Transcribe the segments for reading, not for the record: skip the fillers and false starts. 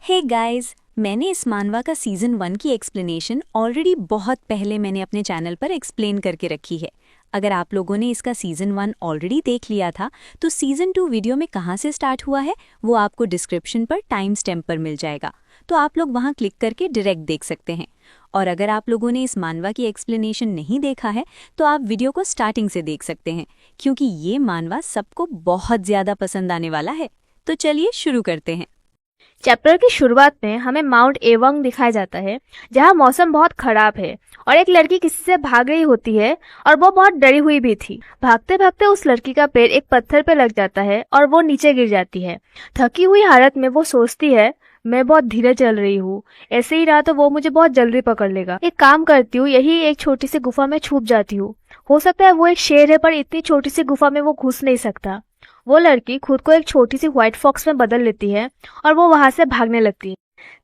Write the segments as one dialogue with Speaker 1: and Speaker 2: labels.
Speaker 1: Hey guys, मैंने इस मानवा का सीजन 1 की एक्सप्लेनेशन ऑलरेडी बहुत पहले मैंने अपने चैनल पर एक्सप्लेन करके रखी है। अगर आप लोगों ने इसका सीजन 1 ऑलरेडी देख लिया था तो सीजन 2 वीडियो में कहाँ से स्टार्ट हुआ है वो आपको डिस्क्रिप्शन पर टाइम स्टैम्प पर मिल जाएगा, तो आप लोग वहाँ क्लिक करके डायरेक्ट देख सकते हैं। और अगर आप लोगों ने इस मानवा की एक्सप्लेनेशन नहीं देखा है तो आप वीडियो को स्टार्टिंग से देख सकते हैं, क्योंकि ये मानवा सबको बहुत ज़्यादा पसंद आने वाला है। तो चलिए शुरू करते हैं।
Speaker 2: चैप्टर की शुरुआत में हमें माउंट एवंग दिखाया जाता है, जहां मौसम बहुत खराब है और एक लड़की किसी से भाग रही होती है और वो बहुत डरी हुई भी थी। भागते भागते उस लड़की का पैर एक पत्थर पे लग जाता है और वो नीचे गिर जाती है। थकी हुई हालत में वो सोचती है, मैं बहुत धीरे चल रही हूँ, ऐसे ही रहा तो वो मुझे बहुत जल्दी पकड़ लेगा। एक काम करती हूँ, यही एक छोटी सी गुफा में छुप जाती हूँ। हो सकता है वो एक शेर है, पर इतनी छोटी सी गुफा में वो घुस नहीं सकता। वो लड़की खुद को एक छोटी सी व्हाइट फॉक्स में बदल लेती है और वो वहां से भागने लगती है।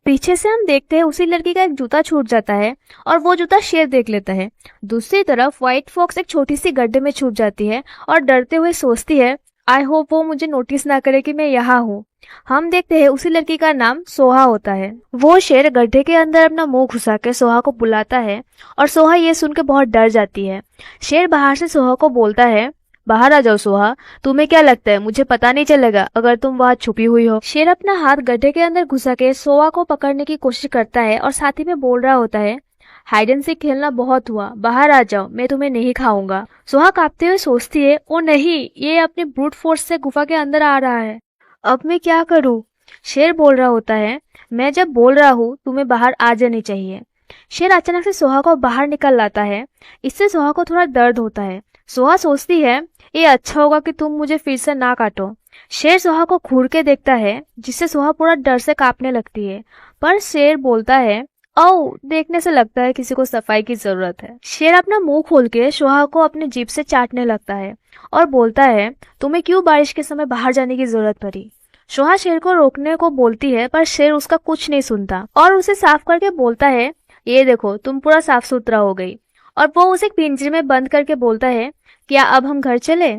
Speaker 2: पीछे से हम देखते हैं उसी लड़की का एक जूता छूट जाता है और वो जूता शेर देख लेता है। दूसरी तरफ व्हाइट फॉक्स एक छोटी सी गड्ढे में छुप जाती है और डरते हुए सोचती है, आई होप वो मुझे नोटिस ना करे कि मैं यहाँ हूँ। हम देखते हैं उसी लड़की का नाम सोहा होता है। वो शेर गड्ढे के अंदर अपना मुंह घुसा के सोहा को बुलाता है और सोहा ये सुन के बहुत डर जाती है। शेर बाहर से सोहा को बोलता है, बाहर आ जाओ सोहा, तुम्हें क्या लगता है मुझे पता नहीं चलेगा अगर तुम वहाँ छुपी हुई हो। शेर अपना हाथ गड्ढे के अंदर घुसा के सोहा को पकड़ने की कोशिश करता है और साथ ही में बोल रहा होता है, हाइड एंड सीक खेलना बहुत हुआ, बाहर आ जाओ, मैं तुम्हें नहीं खाऊंगा। सोहा कांपते हुए सोचती है, ओ नहीं, ये अपने ब्रूट फोर्स से गुफा के अंदर आ रहा है, अब मैं क्या करूँ। शेर बोल रहा होता है, मैं जब बोल रहा हूँ तुम्हें बाहर आ जानी चाहिए। शेर अचानक से सोहा को बाहर निकल लाता है। इससे सोहा को थोड़ा दर्द होता है। सोहा सोचती है, ये अच्छा होगा कि तुम मुझे फिर से ना काटो। शेर सोहा को घूर के देखता है, जिससे सोहा पूरा डर से कांपने लगती है। पर शेर बोलता है, ओ, देखने से लगता है किसी को सफाई की जरूरत है। शेर अपना मुंह खोल के सोहा को अपने जीभ से चाटने लगता है और बोलता है, तुम्हें क्यों बारिश के समय बाहर जाने की जरूरत पड़ी। सोहा शेर को रोकने को बोलती है, पर शेर उसका कुछ नहीं सुनता और उसे साफ करके बोलता है, ये देखो तुम पूरा साफ सुथरा हो गई। और वो उसे पिंजरे में बंद करके बोलता है, क्या अब हम घर चले।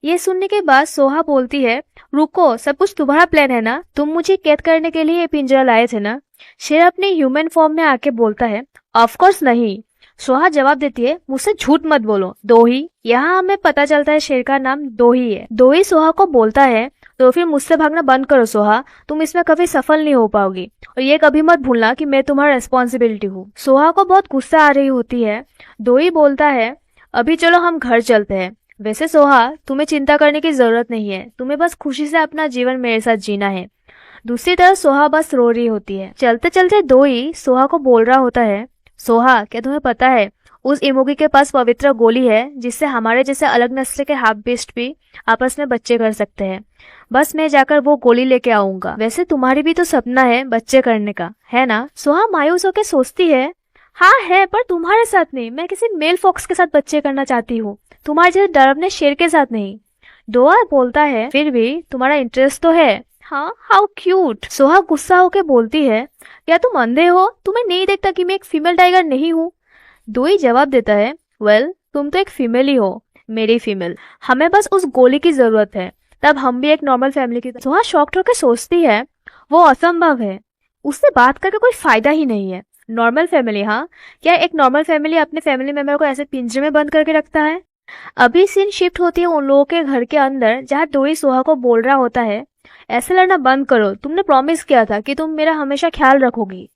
Speaker 2: ये सुनने के बाद सोहा बोलती है, रुको, सब कुछ तुम्हारा प्लान है ना, तुम मुझे कैद करने के लिए ये पिंजरा लाए थे ना। शेर अपने ह्यूमन फॉर्म में आके बोलता है, ऑफ कोर्स नहीं। सोहा जवाब देती है, मुझसे झूठ मत बोलो, दोही। यहाँ हमें पता चलता है शेर का नाम दोही है। दोही सोहा को बोलता है, तो फिर मुझसे भागना बंद करो सोहा, तुम इसमें कभी सफल नहीं हो पाओगी और ये कभी मत भूलना कि मैं तुम्हारा रेस्पॉन्सिबिलिटी हूँ। सोहा को बहुत गुस्सा आ रही होती है। दोही बोलता है, अभी चलो हम घर चलते हैं। वैसे सोहा, तुम्हें चिंता करने की जरूरत नहीं है, तुम्हें बस खुशी से अपना जीवन मेरे साथ जीना है। दूसरी तरफ सोहा बस रो रही होती है। चलते चलते दोही सोहा को बोल रहा होता है, सोहा, क्या तुम्हें पता है उस इमोगी के पास पवित्र गोली है जिससे हमारे जैसे अलग नस्ल के हाफ बेस्ट भी आपस में बच्चे कर सकते हैं। बस मैं जाकर वो गोली लेके आऊंगा। वैसे तुम्हारी भी तो सपना है बच्चे करने का, है ना। सोहा मायूस होकर सोचती है, हाँ है, पर तुम्हारे साथ नहीं, मैं किसी मेल फॉक्स के साथ बच्चे करना चाहती हूँ, तुम्हारे जैसे डरवने शेर के साथ नहीं। दोहा बोलता है, फिर भी तुम्हारा इंटरेस्ट तो है। हाँ, हाउ क्यूट। सोहा गुस्सा होके बोलती है, क्या तुम अंधे हो, तुम्हें नहीं देखता कि मैं एक फीमेल टाइगर नहीं हूँ। दोही जवाब देता है, वेल, तुम तो एक फीमेल ही हो, मेरी फीमेल, हमें बस उस गोली की जरूरत है, तब हम भी एक नॉर्मल फैमिली की। सोहा शॉक्ड होकर सोचती है, वो असंभव है, उससे बात करके कोई फायदा ही नहीं है। नॉर्मल फैमिली, हाँ, क्या एक नॉर्मल फैमिली अपने फैमिली मेंबर को ऐसे पिंजरे में बंद करके रखता है। अभी सीन शिफ्ट होती है उन लोगों के घर के अंदर, जहाँ दोही सोहा को बोल रहा होता है, ऐसे लड़ना बंद करो, तुमने प्रॉमिस किया था कि तुम मेरा हमेशा ख्याल रखोगी।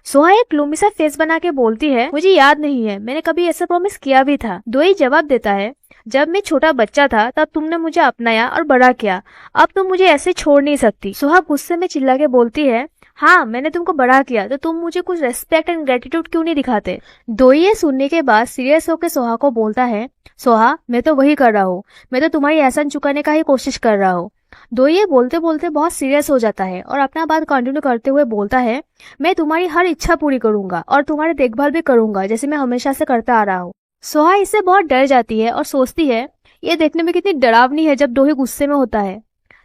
Speaker 2: सोहा एक ग्लूमी सा फेस बना के बोलती है, मुझे याद नहीं है, मैंने कभी ऐसा प्रॉमिस किया भी था। दोही जवाब देता है, जब मैं छोटा बच्चा था तब तुमने मुझे अपनाया और बड़ा किया, अब तुम मुझे ऐसे छोड़ नहीं सकती। सोहा गुस्से में चिल्ला के बोलती है, हाँ, मैंने तुमको बड़ा किया तो तुम मुझे कुछ रेस्पेक्ट एंड ग्रेटिट्यूड क्यों नहीं दिखाते। दोही ये सुनने के बाद सीरियस होकर सोहा को बोलता है, सोहा, मैं तो वही कर रहा हूँ, मैं तो तुम्हारी एहसान चुकाने का ही कोशिश कर रहा हूँ। दोही ये बोलते बोलते बहुत सीरियस हो जाता है और अपना बात कंटिन्यू करते हुए बोलता है, मैं तुम्हारी हर इच्छा पूरी करूंगा और तुम्हारी देखभाल भी करूंगा जैसे मैं हमेशा से करता आ रहा हूँ। सोहा इससे बहुत डर जाती है और सोचती है, ये देखने में कितनी डरावनी है जब दोही गुस्से में होता है।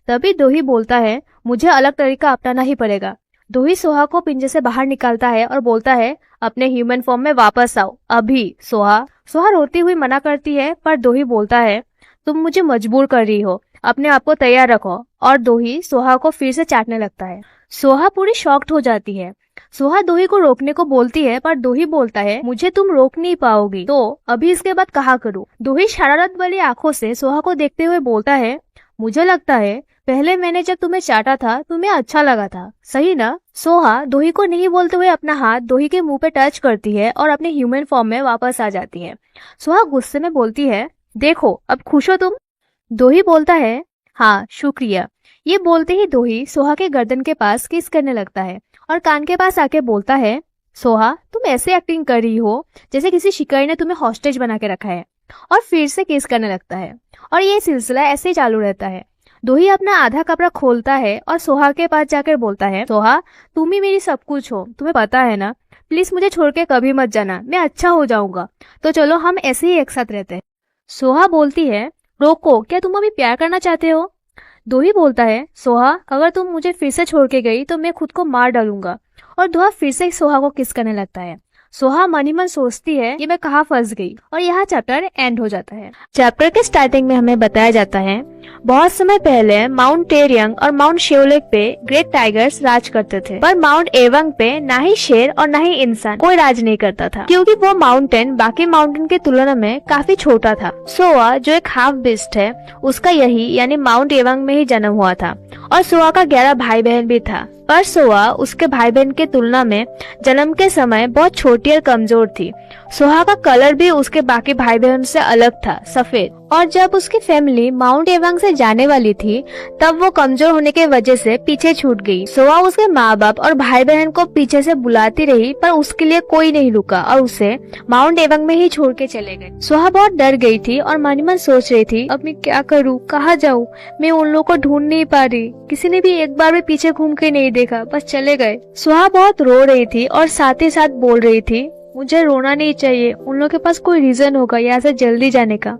Speaker 2: तभी दोही बोलता है, मुझे अलग तरीका अपनाना ही पड़ेगा। दोही सोहा को पिंजरे से बाहर निकालता है और बोलता है, अपने ह्यूमन फॉर्म में वापस आओ अभी। सोहा रोती हुई मना करती है, पर दोही बोलता है, तुम मुझे मजबूर कर रही हो, अपने आप को तैयार रखो। और दोही सोहा को फिर से चाटने लगता है। सोहा पूरी शॉक्ड हो जाती है। सोहा दोही को रोकने को बोलती है, पर दोही बोलता है मुझे तुम रोक नहीं पाओगी, तो अभी इसके बाद कहा करूँ। दोही शरारत वाली आंखों से सोहा को देखते हुए बोलता है, मुझे लगता है पहले मैंने जब तुम्हें चाटा था तुम्हें अच्छा लगा था, सही ना? सोहा दोही को नहीं बोलते हुए अपना हाथ दोही के मुंह पे टच करती है और अपने ह्यूमन फॉर्म में वापस आ जाती है। सोहा गुस्से में बोलती है, देखो अब खुश हो तुम? दोही बोलता है, हाँ शुक्रिया। ये बोलते ही दोही सोहा के गर्दन के पास किस करने लगता है और कान के पास आके बोलता है, सोहा तुम ऐसे एक्टिंग कर रही हो जैसे किसी शिकारी ने तुम्हें हॉस्टेज बना के रखा है। और फिर से किस करने लगता है और ये सिलसिला ऐसे ही चालू रहता है। दोही अपना आधा कपड़ा खोलता है और सोहा के पास जाकर बोलता है, सोहा तुम ही मेरी सब कुछ हो, तुम्हें पता है ना, प्लीज मुझे छोड़ के कभी मत जाना, मैं अच्छा हो जाऊंगा, तो चलो हम ऐसे ही एक साथ रहते हैं। सोहा बोलती है, रोको, क्या तुम अभी प्यार करना चाहते हो? दोही बोलता है, सोहा अगर तुम मुझे फिर से छोड़ के गई तो मैं खुद को मार डालूंगा। और दोहा फिर से सोहा को किस करने लगता है। सोहा मन ही मन सोचती है कि मैं कहाँ फंस गई, और यहाँ चैप्टर एंड हो जाता है। चैप्टर के स्टार्टिंग में हमें बताया जाता है, बहुत समय पहले माउंट टेरियंग और माउंट शेओलेक पे ग्रेट टाइगर्स राज करते थे, पर माउंट एवंग पे ना ही शेर और ना ही इंसान कोई राज नहीं करता था, क्योंकि वो माउंटेन बाकी माउंटेन की तुलना में काफी छोटा था। सोआ जो एक हाफ बीस्ट है, उसका यही यानी माउंट एवंग में ही जन्म हुआ था, और सोआ का 11 भाई बहन भी था, पर सोआ उसके भाई बहन के तुलना में जन्म के समय बहुत छोटी और कमजोर थी। सोहा का कलर भी उसके बाकी भाई बहन से अलग था, सफेद। और जब उसकी फैमिली माउंट एवंग से जाने वाली थी, तब वो कमजोर होने के वजह से पीछे छूट गई। सोहा उसके माँ बाप और भाई बहन को पीछे से बुलाती रही, पर उसके लिए कोई नहीं रुका और उसे माउंट एवंग में ही छोड़ के चले गए। सोहा बहुत डर गई थी और मन ही मन सोच रही थी, अब मैं क्या करूँ, कहाँ जाऊँ, मैं उन लोगों को ढूंढ नहीं पा रही, किसी ने भी एक बार भी पीछे घूम के नहीं देखा, बस चले गए। सोहा बहुत रो रही थी और साथ ही साथ बोल रही थी, मुझे रोना नहीं चाहिए, उन लोगों के पास कोई रीजन होगा यहाँ से जल्दी जाने का।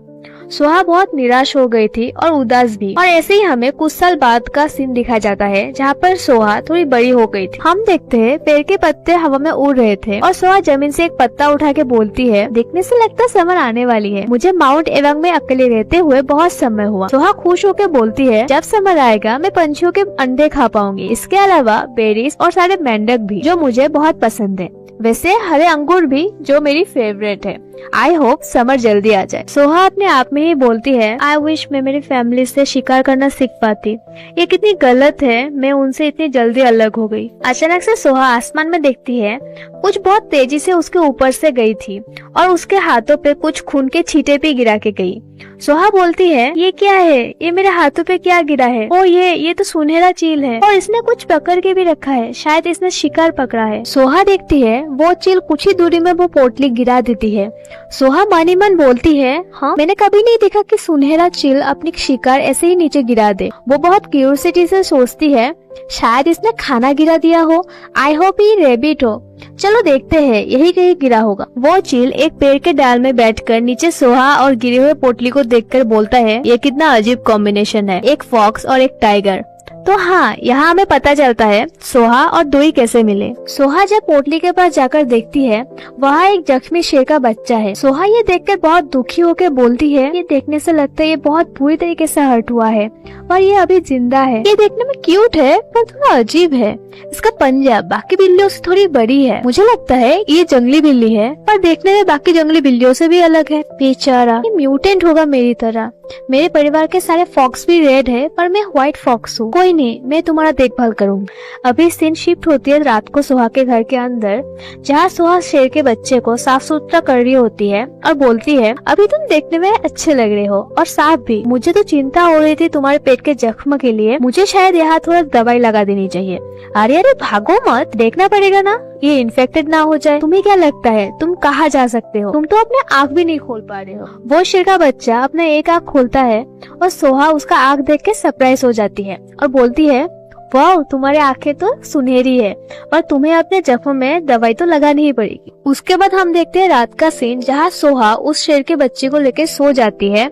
Speaker 2: सोहा बहुत निराश हो गई थी और उदास भी। और ऐसे ही हमें कुछ साल बाद का सीन दिखाया जाता है, जहाँ पर सोहा थोड़ी बड़ी हो गई थी। हम देखते हैं पेड़ के पत्ते हवा में उड़ रहे थे और सोहा जमीन से एक पत्ता उठा के बोलती है, देखने से लगता समर आने वाली है, मुझे माउंट एवंग में अकेले रहते हुए बहुत समय हुआ। सोहा खुश होकर बोलती है, जब समर आएगा मैं पंछियों के अंडे खा पाऊंगी, इसके अलावा बेरीज और सारे मेंढक भी जो मुझे बहुत पसंद है, वैसे हरे अंगूर भी जो मेरी फेवरेट है। आई होप समर जल्दी आ जाए। सोहा अपने आप में ही बोलती है, आई विश मैं मेरी फैमिली से शिकार करना सीख पाती, ये कितनी गलत है, मैं उनसे इतनी जल्दी अलग हो गई। अचानक से सोहा आसमान में देखती है, कुछ बहुत तेजी से उसके ऊपर से गई थी और उसके हाथों पे कुछ खून के छींटे भी गिरा के गई। सोहा बोलती है, ये क्या है, ये मेरे हाथों पे क्या गिरा है? ओ ये तो सुनहरा चील है और इसने कुछ पकड़ के भी रखा है, शायद इसने शिकार पकड़ा है। सोहा देखती है वो चील कुछ ही दूरी में वो पोटली गिरा देती है। सोहा मन ही मन बोलती है, हाँ मैंने कभी नहीं देखा कि सुनहरा चील अपनी शिकार ऐसे ही नीचे गिरा दे। वो बहुत क्यूरियोसिटी से सोचती है, शायद इसने खाना गिरा दिया हो, आई होप ये रैबिट हो, चलो देखते हैं, यही कहीं गिरा होगा। वो चील एक पेड़ के डाल में बैठकर नीचे सोहा और गिरे हुए पोटली को देखकर बोलता है, ये कितना अजीब कॉम्बिनेशन है, एक फॉक्स और एक टाइगर। तो हाँ, यहाँ हमें पता चलता है सोहा और दोई कैसे मिले। सोहा जब पोटली के पास जाकर देखती है, वहाँ एक जख्मी शेर का बच्चा है। सोहा ये देखकर बहुत दुखी होकर बोलती है, ये देखने से लगता है ये बहुत बुरी तरीके से हर्ट हुआ है और ये अभी जिंदा है। ये देखने में क्यूट है पर थोड़ा अजीब है, इसका पंजा बाकी बिल्लियों से थोड़ी बड़ी है, मुझे लगता है ये जंगली बिल्ली है, पर देखने में बाकी जंगली बिल्लियों से भी अलग है। बेचारा ये म्यूटेंट होगा मेरी तरह। मेरे परिवार के सारे फॉक्स भी रेड है, पर मैं व्हाइट फॉक्स हूँ। कोई नहीं, मैं तुम्हारा देखभाल करूँगी। अभी सीन शिफ्ट होती है रात को सोहा के घर के अंदर, जहाँ सोहा शेर के बच्चे को साफ सुथरा कर रही होती है और बोलती है, अभी तुम देखने में अच्छे लग रहे हो और साफ भी। मुझे तो चिंता हो रही थी तुम्हारे पेट के जख्म के लिए, मुझे शायद यहाँ थोड़ा दवाई लगा देनी चाहिए। अरे भागो मत, देखना पड़ेगा ना ये इन्फेक्टेड ना हो जाए। तुम्हें क्या लगता है तुम कहाँ जा सकते हो? तुम तो अपने आँख भी नहीं खोल पा रहे हो। वो शेर का बच्चा अपना एक आँख खोलता है और सोहा उसका आँख देख के सरप्राइज हो जाती है और बोलती है, वाह तुम्हारी आंखें तो सुनहरी है और तुम्हें अपने जख्म में दवाई तो लगानी ही पड़ेगी। उसके बाद हम देखते हैं रात का सीन, जहाँ सोहा उस शेर के बच्चे को लेकर सो जाती है।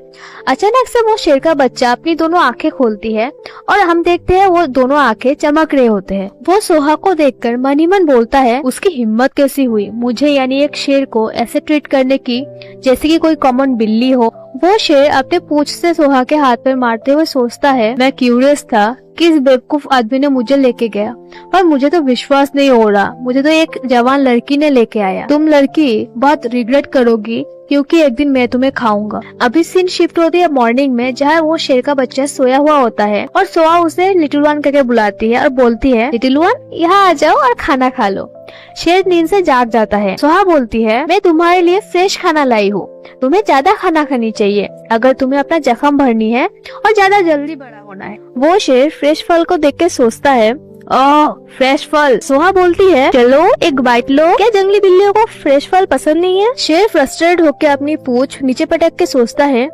Speaker 2: अचानक से वो शेर का बच्चा अपनी दोनों आंखें खोलती है और हम देखते हैं वो दोनों आंखें चमक रहे होते हैं। वो सोहा को देखकर मन ही मन बोलता है, उसकी हिम्मत कैसी हुई मुझे यानी एक शेर को ऐसे ट्रीट करने की जैसे कि कोई कॉमन बिल्ली हो। वो शेर अपने पूंछ से सोहा के हाथ पर मारते हुए सोचता है, मैं क्यूरियस था कि इस बेवकूफ आदमी ने मुझे लेके गया, पर मुझे तो विश्वास नहीं हो रहा, मुझे तो एक जवान लड़की ने लेके आया। तुम लड़की बहुत रिग्रेट करोगी क्योंकि एक दिन मैं तुम्हें खाऊंगा। अभी सीन शिफ्ट होती है मॉर्निंग में, जहाँ वो शेर का बच्चा सोया हुआ होता है और सोहा उसे लिटिल वन करके बुलाती है और बोलती है, लिटिल वन यहाँ आ जाओ और खाना खा लो। शेर नींद से जाग जाता है। सोहा बोलती है, मैं तुम्हारे लिए फ्रेश खाना लाई हूँ, तुम्हें ज्यादा खाना खानी चाहिए अगर तुम्हें अपना जख्म भरनी है और ज्यादा जल्दी बड़ा होना है। वो शेर फ्रेश फल को देख के सोचता है, ओह फ्रेश फल। सोहा बोलती है, चलो एक बाइट लो। क्या जंगली बिल्लियों को फ्रेश फल पसंद नहीं है? शेर फ्रस्ट्रेटेड होकर अपनी पूंछ नीचे पटक के सोचता है,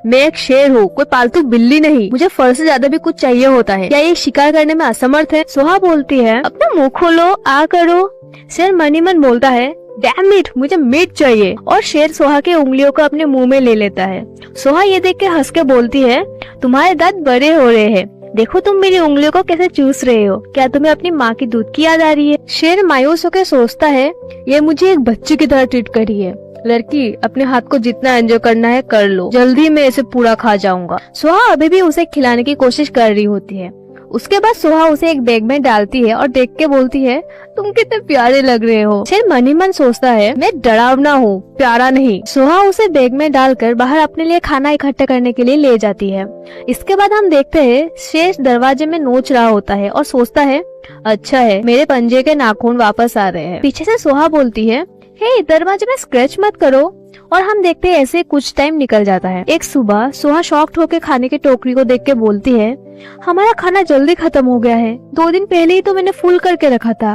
Speaker 2: मैं एक शेर हूँ, कोई पालतू बिल्ली नहीं, मुझे फल से ज्यादा भी कुछ चाहिए होता है। क्या ये शिकार करने में असमर्थ है? सोहा बोलती है, अपना मुंह खोलो, आ करो। शेर मन ही मन बोलता है, डैम इट, मुझे मीट चाहिए, और शेर सोहा के उंगलियों को अपने मुंह में ले लेता है। सोहा ये देख के हंस के बोलती है, तुम्हारे दांत बड़े हो रहे हैं, देखो तुम मेरी उंगलियों को कैसे चूस रहे हो, क्या तुम्हें अपनी माँ की दूध की याद आ रही है? शेर मायूस होकर सोचता है, ये मुझे एक बच्चे की तरह ट्रीट करी है। लड़की, अपने हाथ को जितना एंजॉय करना है कर लो, जल्दी मैं इसे पूरा खा जाऊंगा। सोहा अभी भी उसे खिलाने की कोशिश कर रही होती है। उसके बाद सोहा उसे एक बैग में डालती है और देख के बोलती है, तुम कितने प्यारे लग रहे हो। शेर मन ही मन सोचता है, मैं डरावना हूँ, प्यारा नहीं। सोहा उसे बैग में डालकर बाहर अपने लिए खाना इकट्ठा करने के लिए ले जाती है। इसके बाद हम देखते हैं शेर दरवाजे में नोच रहा होता है और सोचता है, अच्छा है मेरे पंजे के नाखून वापस आ रहे हैं। पीछे से सोहा बोलती है, हे दरवाजे में स्क्रैच मत करो। और हम देखते हैं ऐसे कुछ टाइम निकल जाता है। एक सुबह सोहा शॉक्ड होकर खाने की टोकरी को देख के बोलती है, हमारा खाना जल्दी खत्म हो गया है, 2 दिन पहले ही तो मैंने फुल करके रखा था।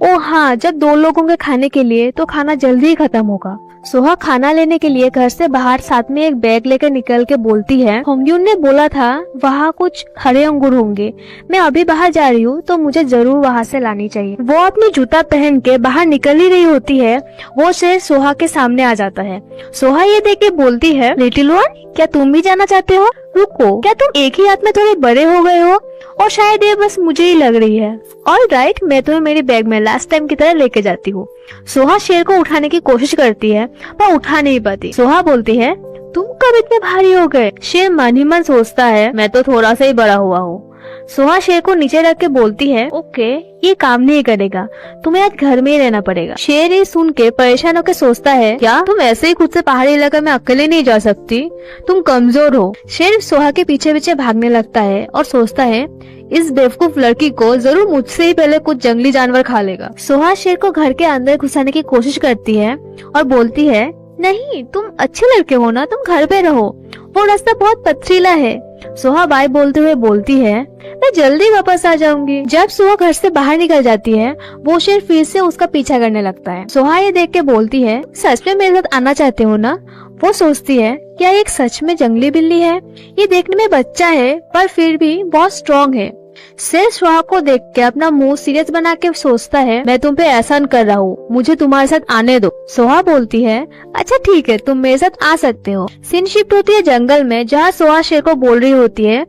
Speaker 2: ओ हाँ, जब 2 लोगों के खाने के लिए तो खाना जल्दी ही खत्म होगा। सोहा खाना लेने के लिए घर से बाहर साथ में एक बैग लेकर निकल के बोलती है, होंग्युन ने बोला था वहाँ कुछ हरे अंगूर होंगे, मैं अभी बाहर जा रही हूँ तो मुझे जरूर वहाँ से लानी चाहिए। वो अपनी जूता पहन के बाहर निकल ही रही होती है, वो शेर सोहा के सामने आ जाता है। सोहा ये देख के बोलती है, लिटिल वन, क्या तुम भी जाना चाहते हो? रुको, क्या तुम एक ही हाथ में थोड़े बड़े हो गए हो और शायद ये बस मुझे ही लग रही है। ऑलराइट, मैं तुम्हें मेरी बैग में लास्ट टाइम की तरह लेके जाती हूँ। सोहा शेर को उठाने की कोशिश करती है पर उठा नहीं पाती। सोहा बोलती है, तुम कब इतने भारी हो गए? शेर मन ही मन सोचता है, मैं तो थोड़ा सा ही बड़ा हुआ हूँ। सोहा शेर को नीचे रख के बोलती है, ओके ये काम नहीं करेगा, तुम्हें आज घर में ही रहना पड़ेगा। शेर ये सुन के परेशान होकर सोचता है, क्या तुम ऐसे ही खुद से पहाड़ी इलाके में अकेले नहीं जा सकती? तुम कमजोर हो। शेर सोहा के पीछे पीछे भागने लगता है और सोचता है, इस बेवकूफ लड़की को जरूर मुझसे ही पहले कुछ जंगली जानवर खा लेगा। सोहा शेर को घर के अंदर घुसाने की कोशिश करती है और बोलती है, नहीं तुम अच्छे लड़के हो ना, तुम घर पे रहो, वो रास्ता बहुत पथरीला है। सोहा बाय बोलते हुए बोलती है, मैं जल्दी वापस आ जाऊंगी। जब सोहा घर से बाहर निकल जाती है, वो शेर फिर से उसका पीछा करने लगता है। सोहा ये देख के बोलती है, सच में मेरे साथ आना चाहते हो ना? वो सोचती है, क्या एक सच में जंगली बिल्ली है? ये देखने में बच्चा है पर फिर भी बहुत स्ट्रॉन्ग है। शेर सोहा को देख के अपना मुंह सीरियस बना के सोचता है, मैं तुम पे एहसान कर रहा हूँ, मुझे तुम्हारे साथ आने दो। सोहा बोलती है, अच्छा ठीक है, तुम मेरे साथ आ सकते हो। सीन शिफ्ट होती है जंगल में, जहाँ सोहा शेर को बोल रही होती है,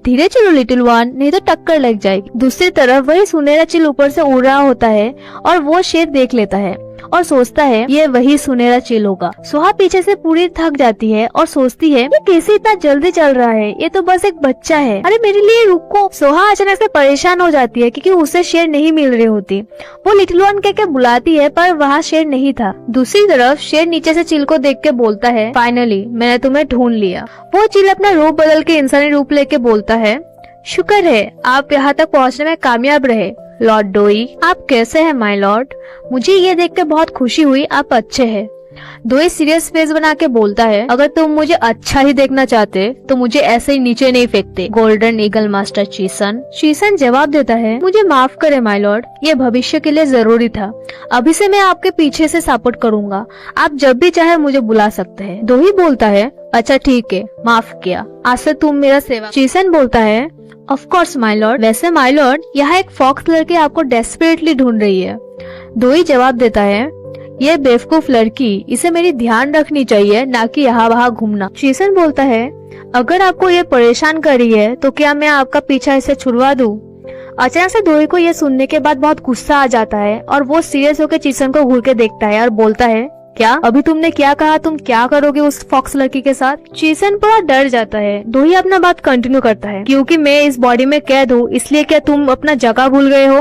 Speaker 2: धीरे चलो लिटिल वन, नहीं तो टक्कर लग जाएगी। दूसरी तरफ वही सुनहरा चिल ऊपर से उड़ रहा होता है और वो शेर देख लेता है और सोचता है ये वही सुनहरा चिल होगा। सोहा पीछे से पूरी थक जाती है और सोचती है, ये कैसे इतना जल्दी चल रहा है, ये तो बस एक बच्चा है, अरे मेरे लिए रुको। सोहा अचानक से परेशान हो जाती है क्योंकि उसे शेर नहीं मिल रही होती। वो लिटिल वन कह के बुलाती है पर वहाँ शेर नहीं था। दूसरी तरफ शेर नीचे से चिल को देख के बोलता है, फाइनली मैंने तुम्हें ढूंढ लिया। वो चिल अपना रूप बदल के इंसानी रूप लेके बोलता है, शुक्र है आप यहाँ तक पहुँचने में कामयाब रहे। लॉर्ड डोई, आप कैसे हैं माय लॉर्ड? मुझे ये देख के बहुत खुशी हुई, आप अच्छे हैं। डोई सीरियस फेस बना के बोलता है, अगर तुम मुझे अच्छा ही देखना चाहते तो मुझे ऐसे ही नीचे नहीं फेंकते। गोल्डन ईगल मास्टर चीसन। चीसन जवाब देता है, मुझे माफ करे माय लॉर्ड, ये भविष्य के लिए जरूरी था। अभी से मैं आपके पीछे से सपोर्ट करूंगा, आप जब भी चाहे मुझे बुला सकते हैं। डोई बोलता है, अच्छा ठीक है, माफ किया, आज से तुम मेरा सेवा। चीसन बोलता है, ऑफ कोर्स माय लॉर्ड। वैसे माय लॉर्ड, यहाँ एक फॉक्स लड़की आपको डेस्परेटली ढूंढ रही है। डोई जवाब देता है, ये बेवकूफ लड़की, इसे मेरी ध्यान रखनी चाहिए, ना कि यहाँ वहाँ घूमना। चीसन बोलता है, अगर आपको ये परेशान कर रही है तो क्या मैं आपका पीछा इसे छुड़वा दूं? अचानक से डोई को ये सुनने के बाद बहुत गुस्सा आ जाता है और वो सीरियस होकर चीसन को घूर के देखता है और बोलता है, क्या अभी तुमने क्या कहा? तुम क्या करोगे उस फॉक्स लड़की के साथ? चेसन पूरा डर जाता है। दोही अपना बात कंटिन्यू करता है, क्योंकि मैं इस बॉडी में कैद हूँ, इसलिए क्या तुम अपना जगह भूल गए हो?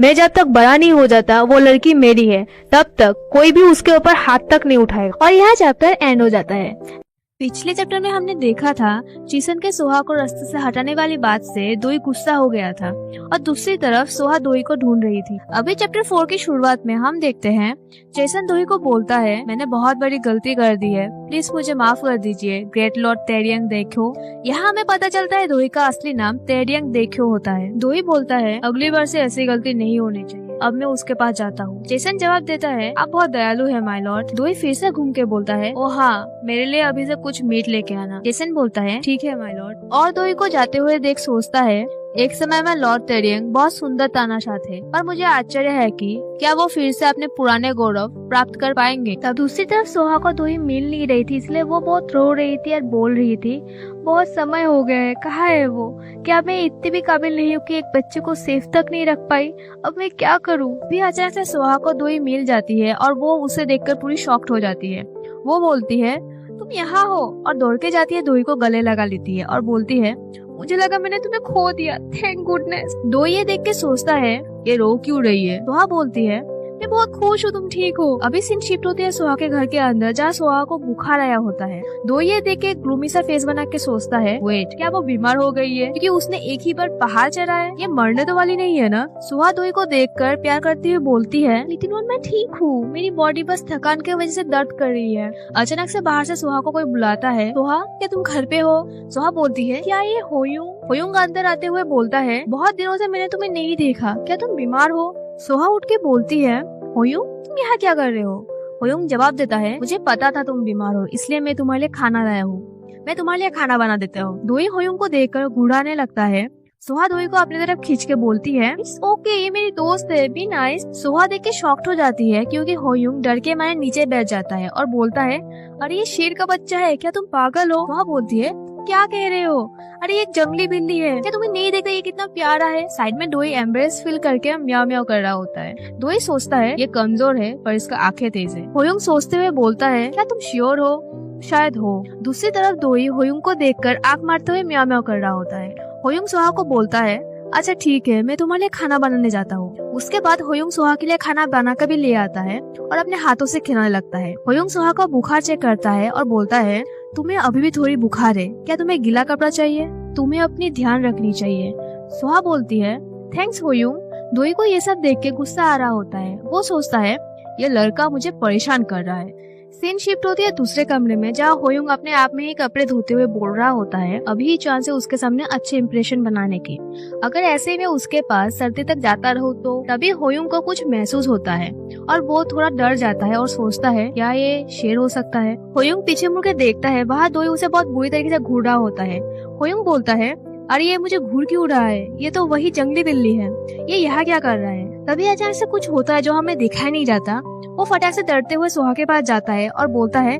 Speaker 2: मैं जब तक बड़ा नहीं हो जाता वो लड़की मेरी है, तब तक कोई भी उसके ऊपर हाथ तक नहीं उठाएगा। और यह चैप्टर एंड हो जाता है। पिछले चैप्टर में हमने देखा था चेसन के सोहा को रास्ते से हटाने वाली बात से दोई गुस्सा हो गया था और दूसरी तरफ सोहा दोई को ढूंढ रही थी। अभी चैप्टर 4 की शुरुआत में हम देखते हैं चेसन दोई को बोलता है, मैंने बहुत बड़ी गलती कर दी है, प्लीज मुझे माफ कर दीजिए, ग्रेट लॉर्ड तेरियंग देखो। यहाँ हमें पता चलता है दोई का असली नाम तेरियंग देखो होता है। दोई बोलता है, अगली बार से ऐसी गलती नहीं होनी चाहिए, अब मैं उसके पास जाता हूँ। चेसन जवाब देता है, आप बहुत दयालु है माय लॉर्ड। दोई फिर से घूम के बोलता है, ओ हाँ, मेरे लिए अभी से कुछ मीट लेके आना। चेसन बोलता है, ठीक है माय लॉर्ड। और दोई को जाते हुए देख सोचता है, एक समय में लॉर्ड तेरियंग बहुत सुंदर तानाशाह थे, पर मुझे आश्चर्य है कि क्या वो फिर से अपने पुराने गौरव प्राप्त कर पाएंगे। तब दूसरी तरफ सोहा को दोई मिल नहीं रही थी, इसलिए वो बहुत रो रही थी और बोल रही थी, बहुत समय हो गया है, कहाँ है वो? क्या मैं इतनी भी काबिल नहीं हूँ कि एक बच्चे को सेफ तक नहीं रख पाई? अब मैं क्या करूँ? भी अचानक से सोहा को दोई मिल जाती है और वो उसे देखकर पूरी शॉक्ड हो जाती है। वो बोलती है, तुम यहाँ हो, और दौड़ के जाती है, दोई को गले लगा लेती है और बोलती है, मुझे लगा मैंने तुम्हें खो दिया, थैंक गुडनेस। दोई ये देख के सोचता है, ये रो क्यों रही है? सोहा बोलती है, मैं बहुत खुश हूँ तुम ठीक हो। अभी सीन शिफ्ट होती है सोहा के घर के अंदर, जहाँ सोहा को बुखार आया होता है। दोई ये देख के ग्लूमी सा फेस बना के सोचता है, वेट, क्या वो बीमार हो गई है क्योंकि उसने एक ही बार पहाड़ चढ़ा है? ये मरने तो वाली नहीं है ना? सोहा दोई को देखकर प्यार करती हुई बोलती है, लेकिन मैं ठीक हूँ, मेरी बॉडी बस थकान की वजह से दर्द कर रही है। अचानक से बाहर से सोहा को कोई बुलाता है, सोहा क्या तुम घर पे हो? सोहा बोलती है, क्या ये होयुंग? होयुंग अंदर आते हुए बोलता है, बहुत दिनों से मैंने तुम्हें नहीं देखा, क्या तुम बीमार हो? सोहा उठ के बोलती है, होयुंग तुम यहाँ क्या कर रहे हो? होयुंग जवाब देता है, मुझे पता था तुम बीमार हो, इसलिए मैं तुम्हारे लिए खाना लाया हूँ, मैं तुम्हारे लिए खाना बना देता हूँ। दोई होयुंग को देखकर घुड़ाने लगता है। सोहा दोई को अपनी तरफ खींच के बोलती है, इट्स ओके, ये मेरी दोस्त है, बी नाइस। सोहा देख के शॉक्ड हो जाती है क्योंकि होयुंग डर के मारे नीचे बैठ जाता है और बोलता है, अरे ये शेर का बच्चा है, क्या तुम पागल हो? सोहा बोलती है, क्या कह रहे हो? अरे ये एक जंगली बिल्ली है, क्या तुम्हें नहीं देखता ये कितना प्यारा है? साइड में दोई एम्बेरेस फील करके म्याऊ म्याऊ कर रहा होता है। दोई सोचता है, ये कमजोर है पर इसका आंखें तेज है। होयुंग सोचते हुए बोलता है, क्या तुम श्योर हो? शायद हो। दूसरी तरफ दोई होयुंग को देखकर आंख मारते हुए म्याऊ म्याऊ कर रहा होता है। होयुंग सोहा को बोलता है, अच्छा ठीक है, मैं तुम्हारे लिए खाना बनाने जाता हूँ। उसके बाद होयुंग सोहा के लिए खाना बना कर भी ले आता है और अपने हाथों से खिलाने लगता है। होयुंग सोहा का बुखार चेक करता है और बोलता है, तुम्हें अभी भी थोड़ी बुखार है, क्या तुम्हें गीला कपड़ा चाहिए? तुम्हें अपनी ध्यान रखनी चाहिए। सोहा बोलती है, थैंक्स होयुंग। दोई को ये सब देख के गुस्सा आ रहा होता है। वो सोचता है, ये लड़का मुझे परेशान कर रहा है। सीन शिफ्ट होती है दूसरे कमरे में, जहाँ होयुंग अपने आप में ही कपड़े धोते हुए बोल रहा होता है, अभी ही चांस है उसके सामने अच्छे इंप्रेशन बनाने की। अगर ऐसे में उसके पास सर्दी तक जाता रहो तो तभी होयुंग को कुछ महसूस होता है और वो थोड़ा डर जाता है और सोचता है, क्या ये शेर हो सकता है? होयुंग पीछे मुड़ के देखता है, वहाँ दोई उसे बहुत बुरी तरीके से घूर रहा होता है। होयुंग बोलता है, अरे ये मुझे घूर क्यों रहा है? ये तो वही जंगली बिल्ली है, ये यहाँ क्या कर रहा है? तभी अचानक से कुछ होता है जो हमें दिखाई नहीं जाता। वो फटाक से डरते हुए सोहा के पास जाता है और बोलता है,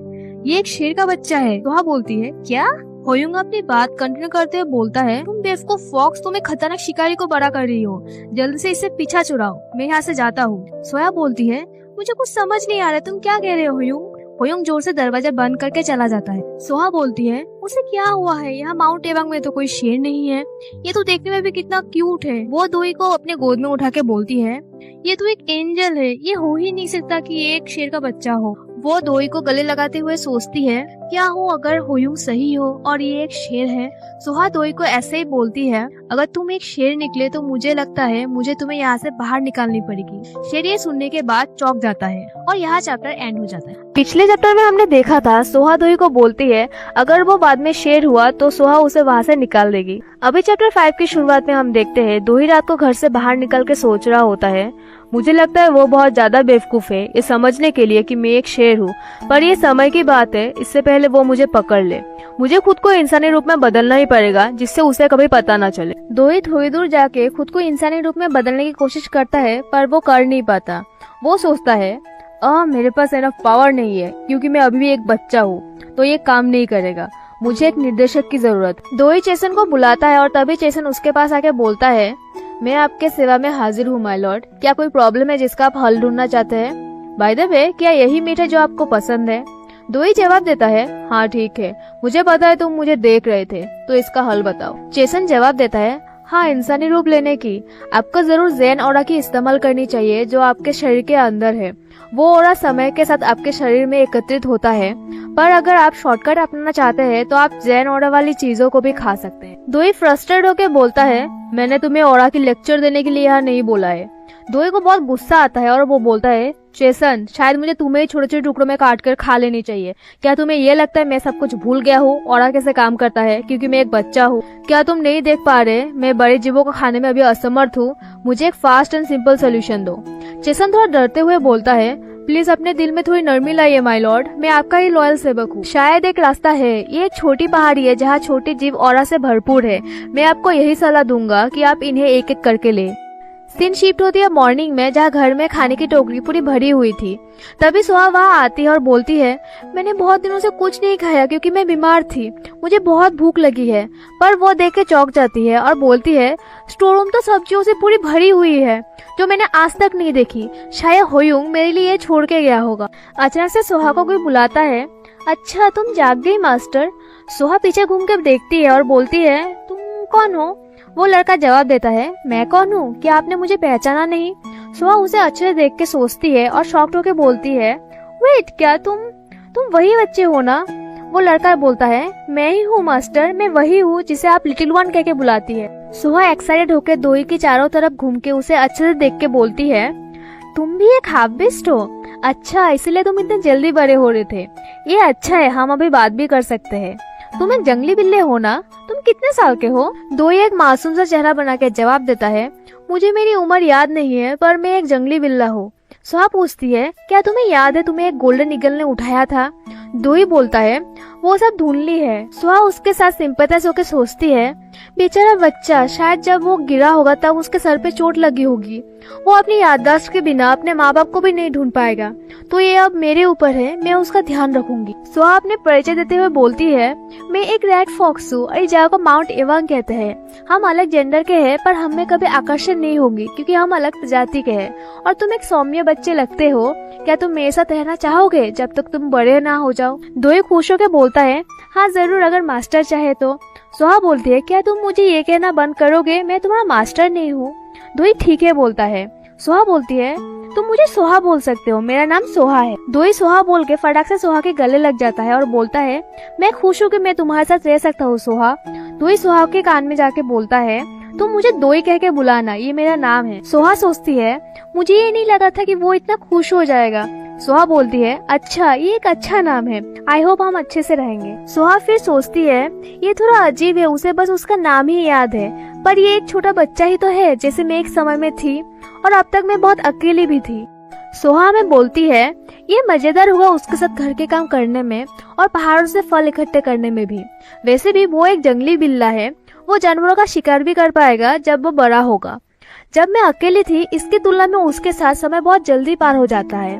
Speaker 2: ये एक शेर का बच्चा है। सोहा बोलती है, क्या? होयुंग अपनी बात कंटिन्यू करते हुए बोलता है, तुम बेवकूफ फॉक्स, तुम एक खतरनाक शिकारी को बड़ा कर रही हो, जल्द से इसे पीछा छुड़ाओ, मैं यहाँ से जाता हूँ। सोहा बोलती है, मुझे कुछ समझ नहीं आ रहा, तुम क्या कह रहे हो होयुंग? होयुंग जोर से दरवाजा बंद करके चला जाता है। सोहा बोलती है, उसे क्या हुआ है? यहाँ माउंट एवंग में तो कोई शेर नहीं है, ये तो देखने में भी कितना क्यूट है। वो दोई को अपने गोद में उठा के बोलती है, ये तो एक एंजल है, ये हो ही नहीं सकता कि ये एक शेर का बच्चा हो। वो दोई को गले लगाते हुए सोचती है, क्या हो अगर होयुंग सही हो और ये एक शेर है? सोहा दोई को ऐसे ही बोलती है, अगर तुम एक शेर निकले तो मुझे लगता है मुझे तुम्हें यहाँ से बाहर निकालनी पड़ेगी। शेर ये सुनने के बाद चौंक जाता है और यहाँ चैप्टर एंड हो जाता है। पिछले चैप्टर में हमने देखा था सोहा दोई को बोलती है, अगर वो बाद में शेर हुआ तो सोहा उसे वहाँ से निकाल देगी। अभी चैप्टर 5 की शुरुआत में हम देखते हैं दोई रात को घर से बाहर निकल के सोच रहा होता है, मुझे लगता है वो बहुत ज्यादा बेवकूफ है ये समझने के लिए कि मैं एक शेर हूँ, पर ये समय की बात है, इससे पहले वो मुझे पकड़ ले। मुझे खुद को इंसानी रूप में बदलना ही पड़ेगा जिससे उसे कभी पता न चले। दोई थोड़ी दूर जाके खुद को इंसानी रूप में बदलने की कोशिश करता है पर वो कर नहीं पाता। वो सोचता है, मेरे पास इनफ पावर नहीं है क्योंकि मैं अभी भी एक बच्चा हूँ, तो ये काम नहीं करेगा, मुझे एक निर्देशक की जरूरत। दोई चेसन को बुलाता है और तभी चेसन उसके पास आके बोलता है, मैं आपके सेवा में हाजिर हूँ माय लॉर्ड, क्या कोई प्रॉब्लम है जिसका आप हल ढूंढना चाहते हैं? बाय द वे, क्या यही मीट है जो आपको पसंद है? दोई जवाब देता है, हाँ ठीक है, मुझे पता है तुम मुझे देख रहे थे, तो इसका हल बताओ। चेसन जवाब देता है, हाँ, इंसानी रूप लेने की आपको जरूर ज़ेन ऑरा की इस्तेमाल करनी चाहिए जो आपके शरीर के अंदर है। वो ऑरा समय के साथ आपके शरीर में एकत्रित होता है, पर अगर आप शॉर्टकट अपनाना चाहते हैं तो आप ज़ेन ऑरा वाली चीजों को भी खा सकते हैं। दोई फ्रस्ट्रेट होकर बोलता है, मैंने तुम्हें ऑरा की लेक्चर देने के लिए यहाँ नहीं बोला है। दोई को बहुत गुस्सा आता है और वो बोलता है, चेसन, शायद मुझे तुम्हें छोटे छोटे टुकड़ों में काट कर खा लेनी चाहिए। क्या तुम्हें ये लगता है मैं सब कुछ भूल गया हूँ ऑरा कैसे काम करता है क्योंकि मैं एक बच्चा हूँ? क्या तुम नहीं देख पा रहे मैं बड़े जीवों को खाने में अभी असमर्थ हूँ? मुझे एक फास्ट एंड सिंपल सोल्यूशन दो। चेसन थोड़ा डरते हुए बोलता है, प्लीज अपने दिल में थोड़ी नरमी लाइए माय लॉर्ड, मैं आपका ही लॉयल सेवक हूँ। शायद एक रास्ता है, ये एक छोटी पहाड़ी है जहाँ छोटे जीव ऑरा से भरपूर है। मैं आपको यही सलाह दूंगा कि आप इन्हें एक एक करके ले। सीन शिफ्ट होती है मॉर्निंग में, जहाँ घर में खाने की टोकरी पूरी भरी हुई थी। तभी सुहा वहाँ आती है और बोलती है, मैंने बहुत दिनों से कुछ नहीं खाया क्योंकि मैं बीमार थी, मुझे बहुत भूख लगी है। पर वो देख के चौंक जाती है और बोलती है, स्टोर रूम तो सब्जियों से पूरी भरी हुई है जो मैंने आज तक नहीं देखी। शायद होयुंग मेरे लिए छोड़ के गया होगा। अचानक से सुहा को कोई बुलाता है, अच्छा तुम जाग गई मास्टर। सुहा पीछे घूम कर देखती है और बोलती है, तुम कौन हो? वो लड़का जवाब देता है, मैं कौन हूँ? क्या आपने मुझे पहचाना नहीं? सुहा उसे अच्छे से देख के सोचती है और शॉक्ड होकर बोलती है, वेट, क्या तुम वही बच्चे हो ना? वो लड़का बोलता है, मैं ही हूँ मास्टर, मैं वही हूँ जिसे आप लिटिल वन कह के बुलाती है। सुहा एक्साइटेड होकर दोई की चारों तरफ घूम के उसे अच्छे से देख के बोलती है, तुम भी एक हाफ बीस्ट हो? अच्छा, इसलिए तुम इतने जल्दी बड़े हो रहे थे। ये अच्छा है, हम अभी बात भी कर सकते हैं। तुम एक जंगली बिल्ले हो ना? तुम कितने साल के हो? दोई एक मासूम सा चेहरा बना के जवाब देता है, मुझे मेरी उम्र याद नहीं है, पर मैं एक जंगली बिल्ला हूँ। सुहा पूछती है, क्या तुम्हें याद है तुम्हें एक गोल्डन ईगल ने उठाया था? दोई बोलता है, वो सब धुंधली है। सुहा उसके साथ सिंपैथाइज होकर सोचती है, बेचारा बच्चा, शायद जब वो गिरा होगा तब उसके सर पे चोट लगी होगी। वो अपनी याददाश्त के बिना अपने माँ बाप को भी नहीं ढूंढ पाएगा, तो ये अब मेरे ऊपर है, मैं उसका ध्यान रखूंगी। सुहा अपने परिचय देते हुए बोलती है, मैं एक रेड फॉक्स हूँ और इस जगह को माउंट एवांग कहते हैं। हम अलग जेंडर के हैं, पर हमें कभी आकर्षण नहीं होगी क्योंकि हम अलग प्रजाति के हैं। और तुम एक सौम्य बच्चे लगते हो। क्या तुम मेरे साथ रहना चाहोगे जब तक तुम बड़े ना हो जाओ? दोई खुश होकर बोलता है, हाँ जरूर, अगर मास्टर चाहे तो। सुहा बोलती है, क्या तुम मुझे ये कहना बंद करोगे मैं तुम्हारा मास्टर नहीं हूँ? दोई ठीक है बोलता है। सुहा बोलती है, तुम मुझे सोहा बोल सकते हो, मेरा नाम सोहा है। दोई सोहा बोल के फटाक से सोहा के गले लग जाता है और बोलता है, मैं खुश हूँ कि मैं तुम्हारे साथ रह सकता हूँ सोहा। दोई सोहा के कान में जाके बोलता है, तुम मुझे दोई कह के बुलाना, ये मेरा नाम है। सोहा सोचती है, मुझे ये नहीं लगा था कि वो इतना खुश हो जाएगा। सोहा बोलती है, अच्छा, ये एक अच्छा नाम है, आई होप हम अच्छे से रहेंगे। सोहा फिर सोचती है, ये थोड़ा अजीब है, उसे बस उसका नाम ही याद है, पर ये एक छोटा बच्चा ही तो है जैसे मैं एक समय में थी, और अब तक मैं बहुत अकेली भी थी। सोहा में बोलती है, ये मजेदार हुआ उसके साथ घर के काम करने में और पहाड़ों से फल इकट्ठे करने में भी। वैसे भी वो एक जंगली बिल्ला है, वो जानवरों का शिकार भी कर पाएगा जब वो बड़ा होगा। जब मैं अकेली थी, इसकी तुलना में उसके साथ समय बहुत जल्दी पार हो जाता है।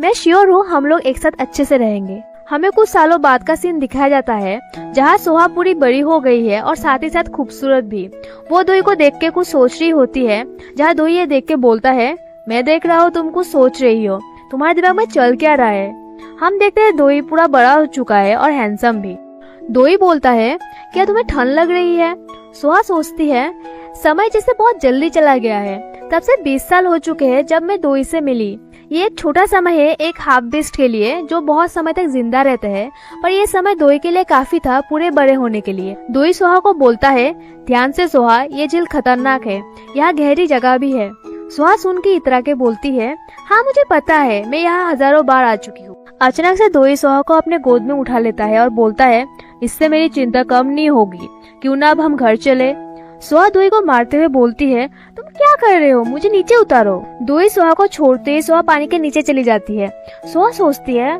Speaker 2: मैं श्योर हूँ हम लोग एक साथ अच्छे से रहेंगे। हमें कुछ सालों बाद का सीन दिखाया जाता है जहाँ सोहा पूरी बड़ी हो गई है और साथ ही साथ खूबसूरत भी। वो दोई को देख के कुछ सोच रही होती है, जहाँ दोई ये देख के बोलता है, मैं देख रहा हूँ तुम कुछ सोच रही हो, तुम्हारे दिमाग में चल क्या रहा है? हम देखते हैं दोई पूरा बड़ा हो चुका है और हैंडसम भी। दोई बोलता है, क्या तुम्हें ठंड लग रही है? सोहा सोचती है, समय जैसे बहुत जल्दी चला गया है, तब से 20 साल हो चुके हैं जब मैं दोई से मिली। ये एक छोटा समय है एक हाफ बीस्ट के लिए जो बहुत समय तक जिंदा रहते हैं, पर ये समय दोई के लिए काफी था पूरे बड़े होने के लिए। दोई सोहा को बोलता है, ध्यान से सोहा, ये झील खतरनाक है, यहाँ गहरी जगह भी है। सोहा सुन के इतरा के बोलती है, हाँ मुझे पता है, मैं यहाँ हजारों बार आ चुकी हूँ। अचानक से दोई सोहा को अपने गोद में उठा लेता है और बोलता है, इससे मेरी चिंता कम नहीं होगी, क्यों ना अब हम घर चले। सोहा दोई को मारते हुए बोलती है, तुम क्या कर रहे हो, मुझे नीचे उतारो। दोई सोहा को छोड़ते ही सोहा पानी के नीचे चली जाती है। सोहा सोचती है,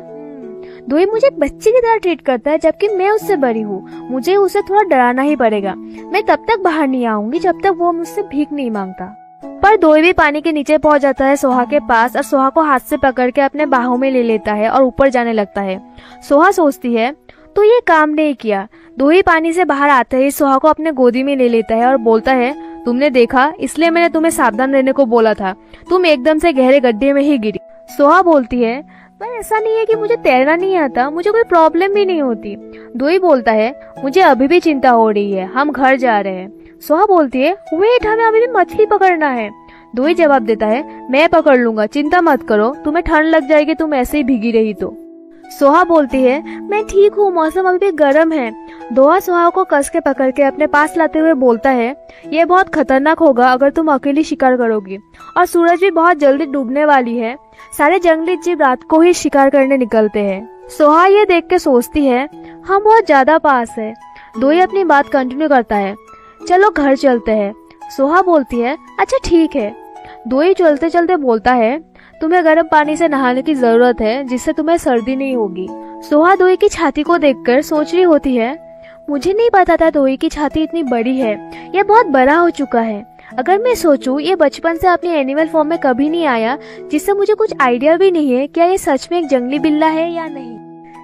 Speaker 2: दोई मुझे बच्चे की तरह ट्रीट करता है जबकि मैं उससे बड़ी हूँ, मुझे उसे थोड़ा डराना ही पड़ेगा। मैं तब तक बाहर नहीं आऊंगी जब तक वो मुझसे भीख नहीं मांगता। पर दोई भी पानी के नीचे पहुंच जाता है सोहा के पास और सोहा को हाथ से पकड़ के अपने बाहों में ले लेता है और ऊपर जाने लगता है। सोहा सोचती है, तो ये काम नहीं किया। दोई पानी से बाहर आते ही सोहा को अपने गोदी में ले लेता है और बोलता है, तुमने देखा, इसलिए मैंने तुम्हें सावधान रहने को बोला था, तुम एकदम से गहरे गड्ढे में ही गिरी। सोहा बोलती है पर ऐसा नहीं है कि मुझे तैरना नहीं आता, मुझे कोई प्रॉब्लम भी नहीं होती। दोई बोलता है मुझे अभी भी चिंता हो रही है, हम घर जा रहे हैं। सोहा बोलती है वेट, हमें अभी भी मछली पकड़ना है। दोई जवाब देता है मैं पकड़ लूंगा, चिंता मत करो, तुम्हें ठंड लग जाएगी तुम ऐसे ही भीगी रही तो। सोहा बोलती है मैं ठीक हूँ, मौसम अभी भी गर्म है। दोहा सोहा को कस के पकड़ के अपने पास लाते हुए बोलता है ये बहुत खतरनाक होगा अगर तुम अकेली शिकार करोगी, और सूरज भी बहुत जल्दी डूबने वाली है, सारे जंगली जीव रात को ही शिकार करने निकलते हैं। सोहा ये देख के सोचती है हम बहुत ज्यादा पास है। दोई अपनी बात कंटिन्यू करता है चलो घर चलते हैं। सोहा बोलती है अच्छा ठीक है। दोई चलते चलते बोलता है तुम्हें गर्म पानी से नहाने की जरूरत है जिससे तुम्हें सर्दी नहीं होगी। सोहा दोई की छाती को देखकर सोच रही होती है मुझे नहीं पता था दोई की छाती इतनी बड़ी है, ये बहुत बड़ा हो चुका है। अगर मैं सोचूं ये बचपन से अपनी एनिमल फॉर्म में कभी नहीं आया, जिससे मुझे कुछ आइडिया भी नहीं है क्या ये सच में एक जंगली बिल्ला है या नहीं।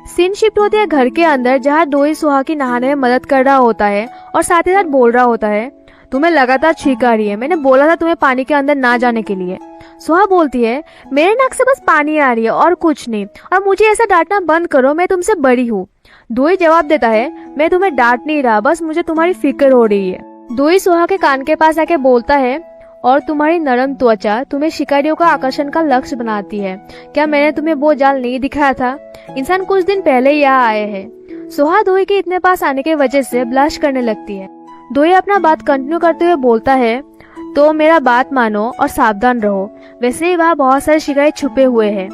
Speaker 2: सीन शिफ्ट होती है घर के अंदर जहाँ दोई सोहा की नहाने में मदद कर रहा होता है और साथ ही साथ बोल रहा होता है तुम्हें लगातार छींक आ रही है, मैंने बोला था तुम्हें पानी के अंदर ना जाने के लिए। सोहा बोलती है मेरे नाक से बस पानी आ रही है और कुछ नहीं, और मुझे ऐसा डांटना बंद करो, मैं तुमसे बड़ी हूँ। दोई जवाब देता है मैं तुम्हें डांट नहीं रहा, बस मुझे तुम्हारी फिक्र हो रही है। दोई सोहा के कान के पास आके बोलता है और तुम्हारी नरम त्वचा तुम्हें शिकारियों का आकर्षण का लक्ष्य बनाती है, क्या मैंने तुम्हें वो जाल नहीं दिखाया था? इंसान कुछ दिन पहले यहाँ आए हैं। सोहा दोई के इतने पास आने की वजह से ब्लश करने लगती है। दोई अपना बात कंटिन्यू करते हुए बोलता है तो मेरा बात मानो और सावधान रहो, वैसे ही वहाँ बहुत सारे शिकारी छुपे हुए हैं।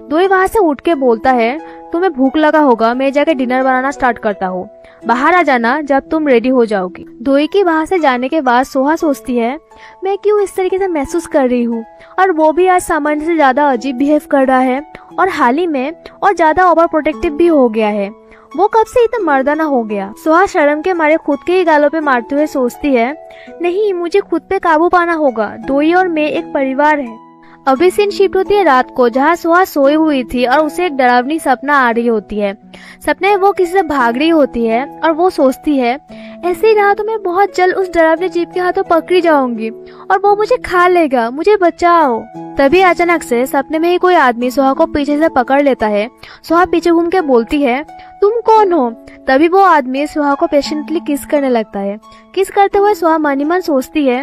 Speaker 2: दोई वहाँ से उठ के बोलता है तुम्हें भूख लगा होगा, मैं जाके डिनर बनाना स्टार्ट करता हूँ, बाहर आ जाना जब तुम रेडी हो जाओगी। दोई की वहाँ से जाने के बाद सोहा सोचती है मैं क्यों इस तरीके से महसूस कर रही हूँ, और वो भी आज सामान्य से ज्यादा अजीब बिहेव कर रहा है, और हाल ही में और ज्यादा ओवर प्रोटेक्टिव भी हो गया है। वो कब से इतना मर्दाना हो गया। सोहा शर्म के मारे खुद के ही गालों पे मारते हुए सोचती है नहीं, मुझे खुद पे काबू पाना होगा, दोई और मैं एक परिवार है। अभी सीन शिफ्ट होती है रात को, जहाँ सोहा सोई हुई थी और उसे एक डरावनी सपना आ रही होती है। सपने में वो किसी से भाग रही होती है और वो सोचती है ऐसे ही रहा तो मैं बहुत जल्द उस डरावने जीव के हाथों पकड़ी जाऊंगी और वो मुझे खा लेगा, मुझे बचाओ। तभी अचानक से सपने में ही कोई आदमी सोहा को पीछे से पकड़ लेता है। सोहा पीछे घूम के बोलती है तुम कौन हो? तभी वो आदमी सोहा को पेशेंटली किस करने लगता है। किस करते हुए सोहा मन ही मन सोचती है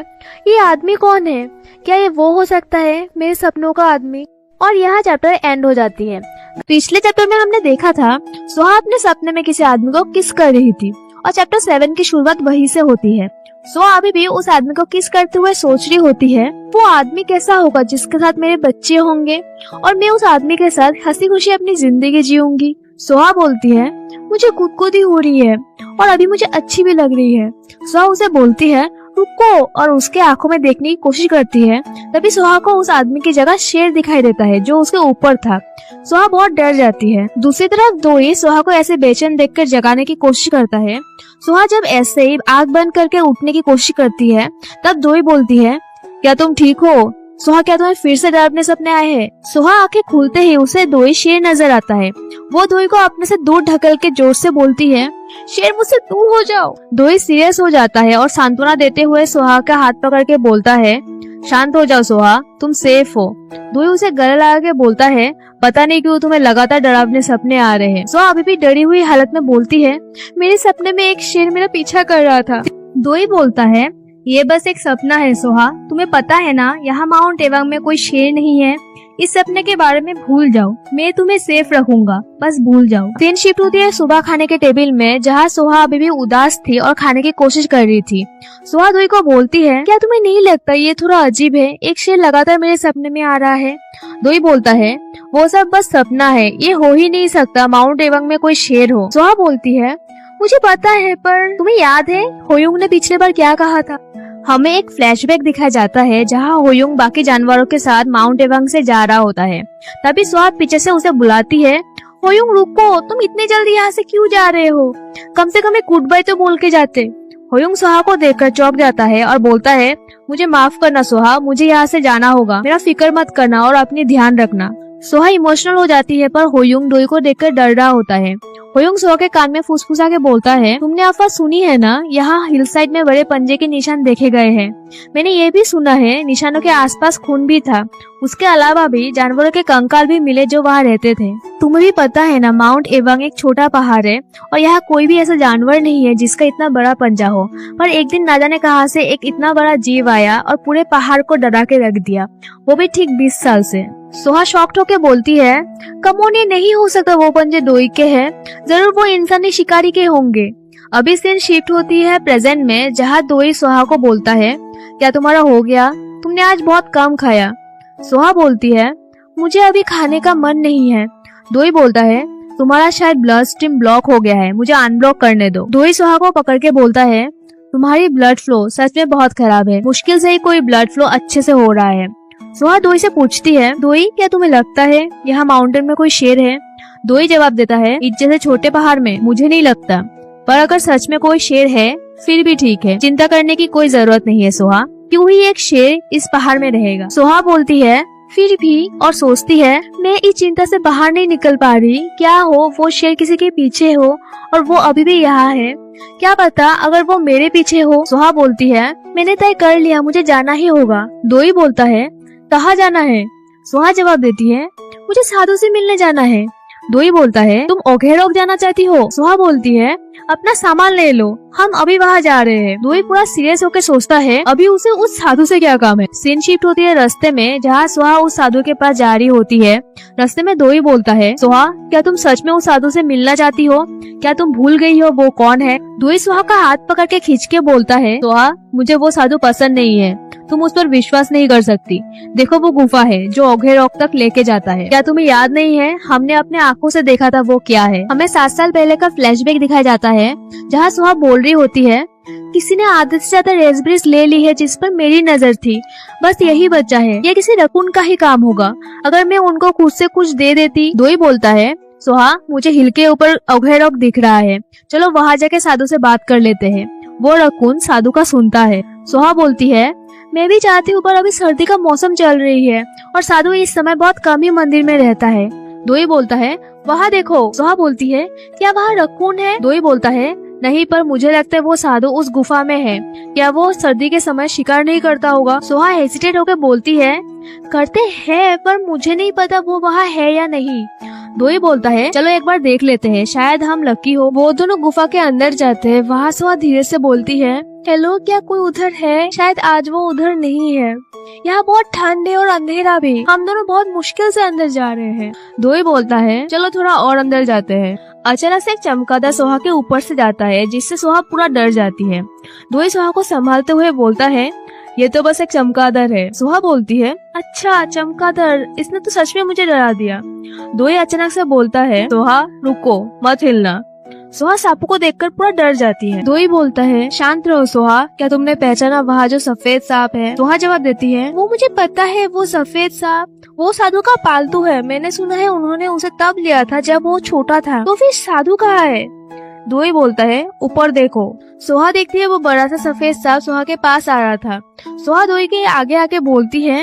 Speaker 2: ये आदमी कौन है, क्या ये वो हो सकता है मेरे सपनों का आदमी? और यहाँ चैप्टर एंड हो जाती है। पिछले चैप्टर में हमने देखा था सोहा अपने सपने में किसी आदमी को किस कर रही थी, और चैप्टर 7 की शुरुआत वहीं से होती है। सोहा अभी भी उस आदमी को किस करते हुए सोच रही होती है वो आदमी कैसा होगा जिसके साथ मेरे बच्चे होंगे, और मैं उस आदमी के साथ हंसी खुशी अपनी जिंदगी जीऊंगी। सोहा बोलती है मुझे खुदकुशी हो रही है और अभी मुझे अच्छी भी लग रही है। सोहा उसे बोलती है रुको, और उसके आंखों में देखने की कोशिश करती है। तभी सोहा को उस आदमी की जगह शेर दिखाई देता है जो उसके ऊपर था। सोहा बहुत डर जाती है। दूसरी तरफ दोई सोहा को ऐसे बेचैन देखकर जगाने की कोशिश करता है। सोहा जब ऐसे ही आंख बंद करके उठने की कोशिश करती है तब दोई बोलती है क्या तुम ठीक हो? सोहा क्या तुम्हें फिर से डरावने सपने आए हैं? सोहा आंखें खुलते ही उसे दोई शेर नजर आता है। वो दोई को अपने से दूर ढकल के जोर से बोलती है शेर मुझसे दूर हो जाओ। दोई सीरियस हो जाता है और सांत्वना देते हुए सोहा का हाथ पकड़ के बोलता है शांत हो जाओ सोहा, तुम सेफ हो। दोई उसे गले लगा के बोलता है पता नहीं क्यों तुम्हें लगातार डरावने सपने आ रहे हैं। सोहा अभी भी डरी हुई हालत में बोलती है मेरे सपने में एक शेर मेरा पीछा कर रहा था। दोई बोलता है ये बस एक सपना है सोहा, तुम्हें पता है ना यहाँ माउंट एवंग में कोई शेर नहीं है, इस सपने के बारे में भूल जाओ, मैं तुम्हें सेफ रखूंगा, बस भूल जाओ। सीन शिफ्ट होती है सुबह खाने के टेबल में, जहाँ सोहा अभी भी उदास थी और खाने की कोशिश कर रही थी। सोहा दोई को बोलती है क्या तुम्हें नहीं लगता ये थोड़ा अजीब है, एक शेर लगातार मेरे सपने में आ रहा है? दोई बोलता है वो सब बस सपना है, ये हो ही नहीं सकता माउंट एवंग में कोई शेर हो। सोहा बोलती है मुझे पता है, पर तुम्हें याद है होयुंग ने पिछले बार क्या कहा था? हमें एक फ्लैशबैक दिखाया जाता है जहां होयुंग बाकी जानवरों के साथ माउंट एवंग से जा रहा होता है। तभी सोहा पीछे से उसे बुलाती है होयुंग रुको, तुम इतने जल्दी यहाँ से क्यों जा रहे हो? कम से कम एक गुड बाय तो बोल के जाते। होयुंग सोहा को देखकर चौंक जाता है और बोलता है मुझे माफ करना सोहा, मुझे यहाँ से जाना होगा, मेरा फिक्र मत करना और अपनी ध्यान रखना। सोहा इमोशनल हो जाती है पर होयुंग दोई को देखकर डर रहा होता है। होयुंग सोहा के कान में फुसफुसा के बोलता है तुमने अफवाह सुनी है ना, यहाँ हिल साइड में बड़े पंजे के निशान देखे गए हैं, मैंने ये भी सुना है निशानों के आसपास खून भी था। उसके अलावा भी जानवरों के कंकाल भी मिले जो वहाँ रहते थे। तुम्हें भी पता है ना, माउंट एवंग एक छोटा पहाड़ है और यहाँ कोई भी ऐसा जानवर नहीं है जिसका इतना बड़ा पंजा हो। पर एक दिन ना जाने कहाँ से एक इतना बड़ा जीव आया और पूरे पहाड़ को डरा के रख दिया, वो भी ठीक 20 साल से। सोहा शॉक्ड होके बोलती है, कमोन, ये नहीं हो सकता, वो पंजे दोई के हैं, जरूर वो इंसानी शिकारी के होंगे। अभी सीन शिफ्ट होती है प्रेजेंट में, जहाँ दोई सोहा को बोलता है, क्या तुम्हारा हो गया? तुमने आज बहुत कम खाया। सोहा बोलती है, मुझे अभी खाने का मन नहीं है। दोई बोलता है, तुम्हारा शायद ब्लड स्ट्रीम ब्लॉक हो गया है, मुझे अनब्लॉक करने दो। दोई सोहा को पकड़ के बोलता है, तुम्हारी ब्लड फ्लो सच में बहुत खराब है, मुश्किल से ही कोई ब्लड फ्लो अच्छे से हो रहा है। सोहा दोई से पूछती है, दोई, क्या तुम्हें लगता है यहाँ माउंटेन में कोई शेर है? दोई जवाब देता है, इस जैसे छोटे पहाड़ में मुझे नहीं लगता, पर अगर सच में कोई शेर है फिर भी ठीक है, चिंता करने की कोई जरूरत नहीं है सोहा, क्यों ही एक शेर इस पहाड़ में रहेगा। सोहा बोलती है, फिर भी, और सोचती है, मैं इस चिंता से बाहर नहीं निकल पा रही। क्या हो वो शेर किसी के पीछे हो और वो अभी भी यहाँ है, क्या पता अगर वो मेरे पीछे हो। सोहा बोलती है, मैंने तय कर लिया, मुझे जाना ही होगा। दोई बोलता है, कहाँ जाना है? सोहा जवाब देती है, मुझे साधु से मिलने जाना है। दोई बोलता है, तुम ओघेरोक जाना चाहती हो? सोहा बोलती है, अपना सामान ले लो, हम अभी वहाँ जा रहे हैं। दोई पूरा सीरियस होकर सोचता है, अभी उसे उस साधु से क्या काम है। सीन शिफ्ट होती है रास्ते में, जहाँ सोहा उस साधु के पास जा रही होती है। रास्ते में दोई बोलता है, सोहा, क्या तुम सच में उस साधु से मिलना चाहती हो? क्या तुम भूल गई हो वो कौन है? दोई सोहा का हाथ पकड़ के खींच के बोलता है, सोहा, मुझे वो साधु पसंद नहीं है, तुम उस पर विश्वास नहीं कर सकती। देखो वो गुफा है जो ओघेरोक तक लेके जाता है, क्या तुम्हें याद नहीं है? हमने अपने आंखों से देखा था वो क्या है। हमें 7 साल पहले का फ्लैशबैक दिखाया जाता है, जहाँ सोहा बोल रही होती है, किसी ने आधे से ज्यादा रेस्पबेरीज ले ली है जिस पर मेरी नजर थी, बस यही बचा है। ये किसी रकून का ही काम होगा, अगर मैं उनको खुद से कुछ दे देती। दोई बोलता है, सोहा, मुझे हिल के ऊपर ओघेरोक दिख रहा है, चलो वहाँ जाके साधु से बात कर लेते हैं। वो रकून साधु का सुनता है। सोहा बोलती है, मैं भी चाहती हूँ, पर अभी सर्दी का मौसम चल रही है और साधु इस समय बहुत कम ही मंदिर में रहता है। दोई बोलता है, वहाँ देखो। सोहा बोलती है, क्या वहाँ रकून है? दोई बोलता है, नहीं, पर मुझे लगता है वो साधु उस गुफा में है, क्या वो सर्दी के समय शिकार नहीं करता होगा? सोहा हेसिटेट होकर बोलती है, करते हैं, पर मुझे नहीं पता वो वहाँ है या नहीं। दोई बोलता है, चलो एक बार देख लेते हैं, शायद हम लकी हो। वो दोनों गुफा के अंदर जाते हैं। वहाँ सोहा धीरे से बोलती है, हेलो, क्या कोई उधर है? शायद आज वो उधर नहीं है, यहाँ बहुत ठंड है और अंधेरा भी, हम दोनों बहुत मुश्किल से अंदर जा रहे हैं। दोई बोलता है, चलो थोड़ा और अंदर जाते हैं। अचानक से एक चमगादड़ सोहा के ऊपर से जाता है, जिससे सोहा पूरा डर जाती है। दोई सोहा को संभालते हुए बोलता है, ये तो बस एक चमगादड़ है। सोहा बोलती है, अच्छा चमगादड़, इसने तो सच में मुझे डरा दिया। दोई अचानक से बोलता है, सोहा रुको, मत हिलना। सोहा सांप को देखकर पूरा डर जाती है। दोई बोलता है, शांत रहो सोहा, क्या तुमने पहचाना वहाँ जो सफेद सांप है? सोहा जवाब देती है, वो मुझे पता है, वो सफेद सांप वो साधु का पालतू है, मैंने सुना है उन्होंने उसे तब लिया था जब वो छोटा था। तो फिर साधु कहाँ है? दोई बोलता है, ऊपर देखो। सोहा देखती है वो बड़ा सा सफेद सांप सोहा के पास आ रहा था। सोहा दोई के आगे आके बोलती है,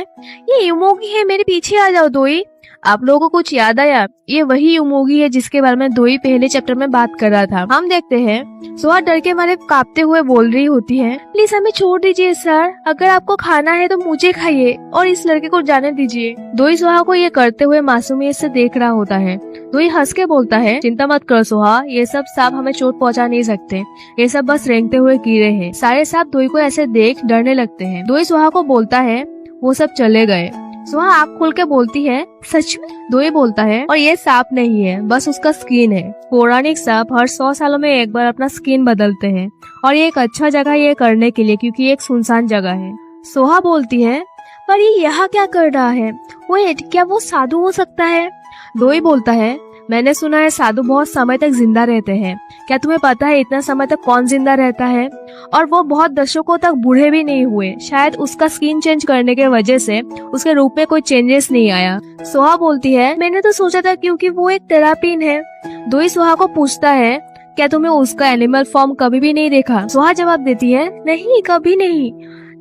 Speaker 2: ये युमोगी है, मेरे पीछे आ जाओ। दोई, आप लोगों को कुछ याद आया? ये वही युमोगी है जिसके बारे में दोई पहले चैप्टर में बात कर रहा था। हम देखते हैं सोहा डर के मारे कांपते हुए बोल रही होती है, प्लीज हमें छोड़ दीजिए सर, अगर आपको खाना है तो मुझे खाइए और इस लड़के को जाने दीजिए। दोई सोहा को ये करते हुए मासूमियत से देख रहा होता है। दोई हंस के बोलता है, चिंता मत करो सोहा, ये सब सांप हमें चोट पहुंचा नहीं सकते, ये सब बस रेंगते हुए कीड़े हैं। सारे सांप दोई को ऐसे देख डरने लगते हैं। दोई सोहा को बोलता है, वो सब चले गए। सोहा आँख खोल के बोलती है, सच में? दोई बोलता है, और ये सांप नहीं है, बस उसका स्किन है। पौराणिक सांप हर 100 सालों में एक बार अपना स्किन बदलते हैं और ये एक अच्छा जगह ये करने के लिए, क्योंकि एक सुनसान जगह है। सोहा बोलती है, पर ये यहाँ क्या कर रहा है? वेट, क्या वो साधु हो सकता है? दोई बोलता है, मैंने सुना है साधु बहुत समय तक जिंदा रहते हैं। क्या तुम्हें पता है इतना समय तक कौन जिंदा रहता है? और वो बहुत दशकों तक बूढ़े भी नहीं हुए। शायद उसका स्किन चेंज करने के वजह से उसके रूप में कोई चेंजेस नहीं आया। सोहा बोलती है, मैंने तो सोचा था क्योंकि वो एक तेरापीन है। दोई सोहा को पूछता है, क्या तुम्हें उसका एनिमल फॉर्म कभी भी नहीं देखा? सोहा जवाब देती है, नहीं, कभी नहीं।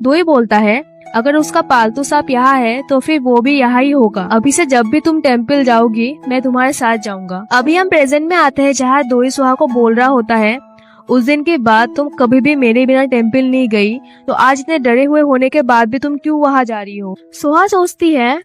Speaker 2: दोई बोलता है, अगर उसका पालतू सांप यहाँ है तो फिर वो भी यहाँ ही होगा। अभी से जब भी तुम टेम्पल जाओगी मैं तुम्हारे साथ जाऊंगा। अभी हम प्रेजेंट में आते हैं, जहाँ दोई सोहा को बोल रहा होता है, उस दिन के बाद तुम कभी भी मेरे बिना टेम्पल नहीं गई, तो आज इतने डरे हुए होने के बाद भी तुम क्यों वहाँ जा रही हो? सोहा सोचती है,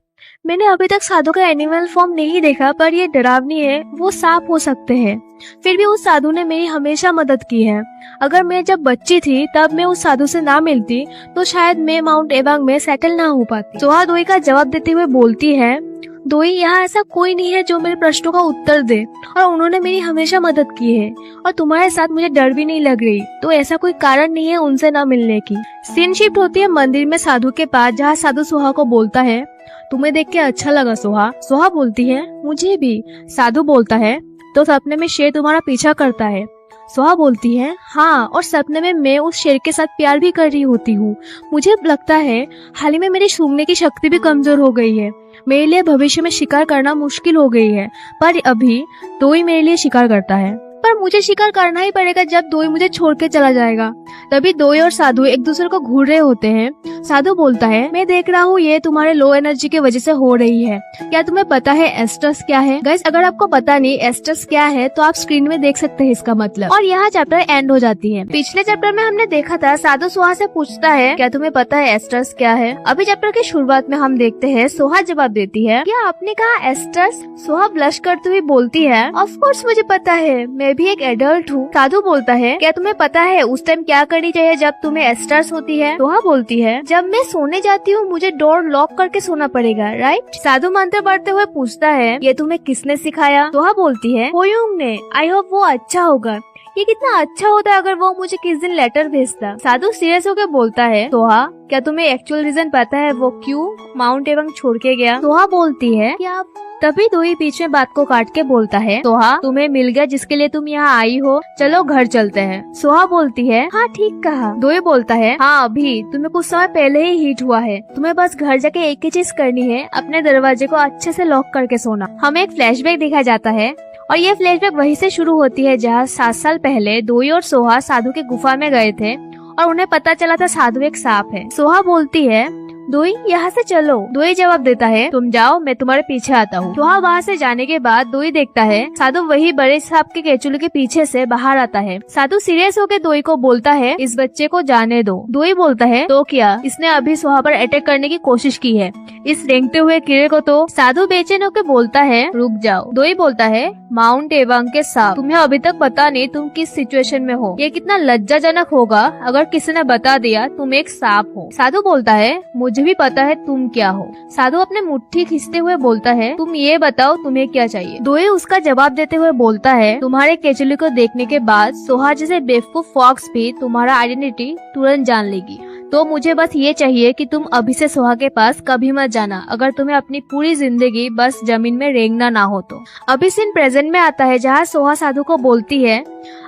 Speaker 2: मैंने अभी तक साधु का एनिमल फॉर्म नहीं देखा, पर ये डरावनी है, वो सांप हो सकते हैं। फिर भी उस साधु ने मेरी हमेशा मदद की है। अगर मैं जब बच्ची थी तब मैं उस साधु से ना मिलती तो शायद मैं माउंट एवांग में सेटल ना हो पाती। सोहा दोई का जवाब देते हुए बोलती है, दोई, यहाँ ऐसा कोई नहीं है जो मेरे प्रश्नों का उत्तर दे, और उन्होंने मेरी हमेशा मदद की है, और तुम्हारे साथ मुझे डर भी नहीं लग रही, तो ऐसा कोई कारण नहीं है उनसे ना मिलने की। सीन शिफ्ट होती है मंदिर में साधु के पास, जहाँ साधु सोहा को बोलता है, तुम्हें देख के अच्छा लगा सोहा। सोहा बोलती है, मुझे भी। साधु बोलता है, तो सपने में शेर तुम्हारा पीछा करता है? सोहा बोलती है, हाँ, और सपने में मैं उस शेर के साथ प्यार भी कर रही होती हूँ। मुझे लगता है हाल ही में मेरी सूंघने की शक्ति भी कमजोर हो गई है। मेरे लिए भविष्य में शिकार करना मुश्किल हो गई है, पर अभी दोई मेरे लिए शिकार करता है। पर मुझे शिकार करना ही पड़ेगा जब दोई मुझे छोड़ के चला जाएगा। तभी दोई और साधु एक दूसरे को घूर रहे होते हैं। साधु बोलता है, मैं देख रहा हूँ ये तुम्हारे लो एनर्जी की वजह से हो रही है। क्या तुम्हें पता है एस्ट्रस क्या है? गाइस, अगर आपको पता नहीं एस्ट्रस क्या है तो आप स्क्रीन में देख सकते हैं इसका मतलब। और यहाँ चैप्टर एंड हो जाती है। पिछले चैप्टर में हमने देखा था साधु सोहा से पूछता है, क्या तुम्हें पता है एस्ट्रस क्या है? अभी चैप्टर की शुरुआत में हम देखते हैं सोहा जवाब देती है, क्या आपने कहा एस्ट्रस? सोहा ब्लश करते हुए बोलती है, ऑफ कोर्स मुझे पता है, मैं भी एक एडल्ट हूँ। साधु बोलता है, क्या तुम्हें पता है उस टाइम क्या करनी चाहिए जब तुम्हें एस्ट्रस होती है? सोहा बोलती है, जब मैं सोने जाती हूँ मुझे डोर लॉक करके सोना पड़ेगा, राइट? साधु मंत्र पढ़ते हुए पूछता है, ये तुम्हें किसने सिखाया? सोहा बोलती है, होयुंग ने। आई होप वो अच्छा होगा। ये कितना अच्छा होता अगर वो मुझे किस दिन लेटर भेजता। साधु सीरियस होकर बोलता है, सोहा, क्या तुम्हें एक्चुअल रीजन पता है वो क्यों माउंट एवंग छोड़ के गया? सोहा बोलती है, क्या? तभी दोई बीच में बात को काट के बोलता है, सोहा, तुम्हें मिल गया जिसके लिए तुम यहाँ आई हो, चलो घर चलते हैं। सोहा बोलती है, हाँ ठीक कहा। दोई बोलता है, हाँ अभी तुम्हें कुछ समय पहले ही हिट हुआ है, तुम्हें बस घर जाके एक ही चीज करनी है, अपने दरवाजे को अच्छे से लॉक करके सोना। हमें एक फ्लैशबैक दिखाया जाता है और ये फ्लैशबैक वहीं से शुरू होती है जहाँ 7 साल पहले दोई और सोहा साधु के गुफा में गए थे और उन्हें पता चला था साधु एक सांप है। सोहा बोलती है, दोई यहाँ से चलो। दोई जवाब देता है, तुम जाओ, मैं तुम्हारे पीछे आता हूँ। सोहा वहाँ से जाने के बाद दोई देखता है साधु वही बड़े सांप के केचुली के पीछे से बाहर आता है। साधु सीरियस होकर दोई को बोलता है, इस बच्चे को जाने दो। दोई बोलता है, तो क्या? इसने अभी सोहा पर अटैक करने की कोशिश की है, इस रेंगते हुए कीड़े को तो। साधु बेचैन होकर बोलता है, रुक जाओ। दोई बोलता है, माउंट एवांग के सांप, तुम्हें अभी तक पता नहीं तुम किस सिचुएशन में हो। ये कितना लज्जाजनक होगा अगर किसी ने बता दिया तुम एक सांप हो। साधु बोलता है, मुझे भी पता है तुम क्या हो। साधु अपने मुट्ठी खींचते हुए बोलता है, तुम ये बताओ तुम्हें क्या चाहिए। दोई उसका जवाब देते हुए बोलता है, तुम्हारे केचुली को देखने के बाद सोहा जैसे बेवकूफ फॉक्स भी तुम्हारा आइडेंटिटी तुरंत जान लेगी, तो मुझे बस ये चाहिए कि तुम अभी से सोहा के पास कभी मत जाना, अगर तुम्हें अपनी पूरी जिंदगी बस जमीन में रेंगना ना हो तो। अभी सीन प्रेजेंट में आता है जहाँ सोहा साधु को बोलती है,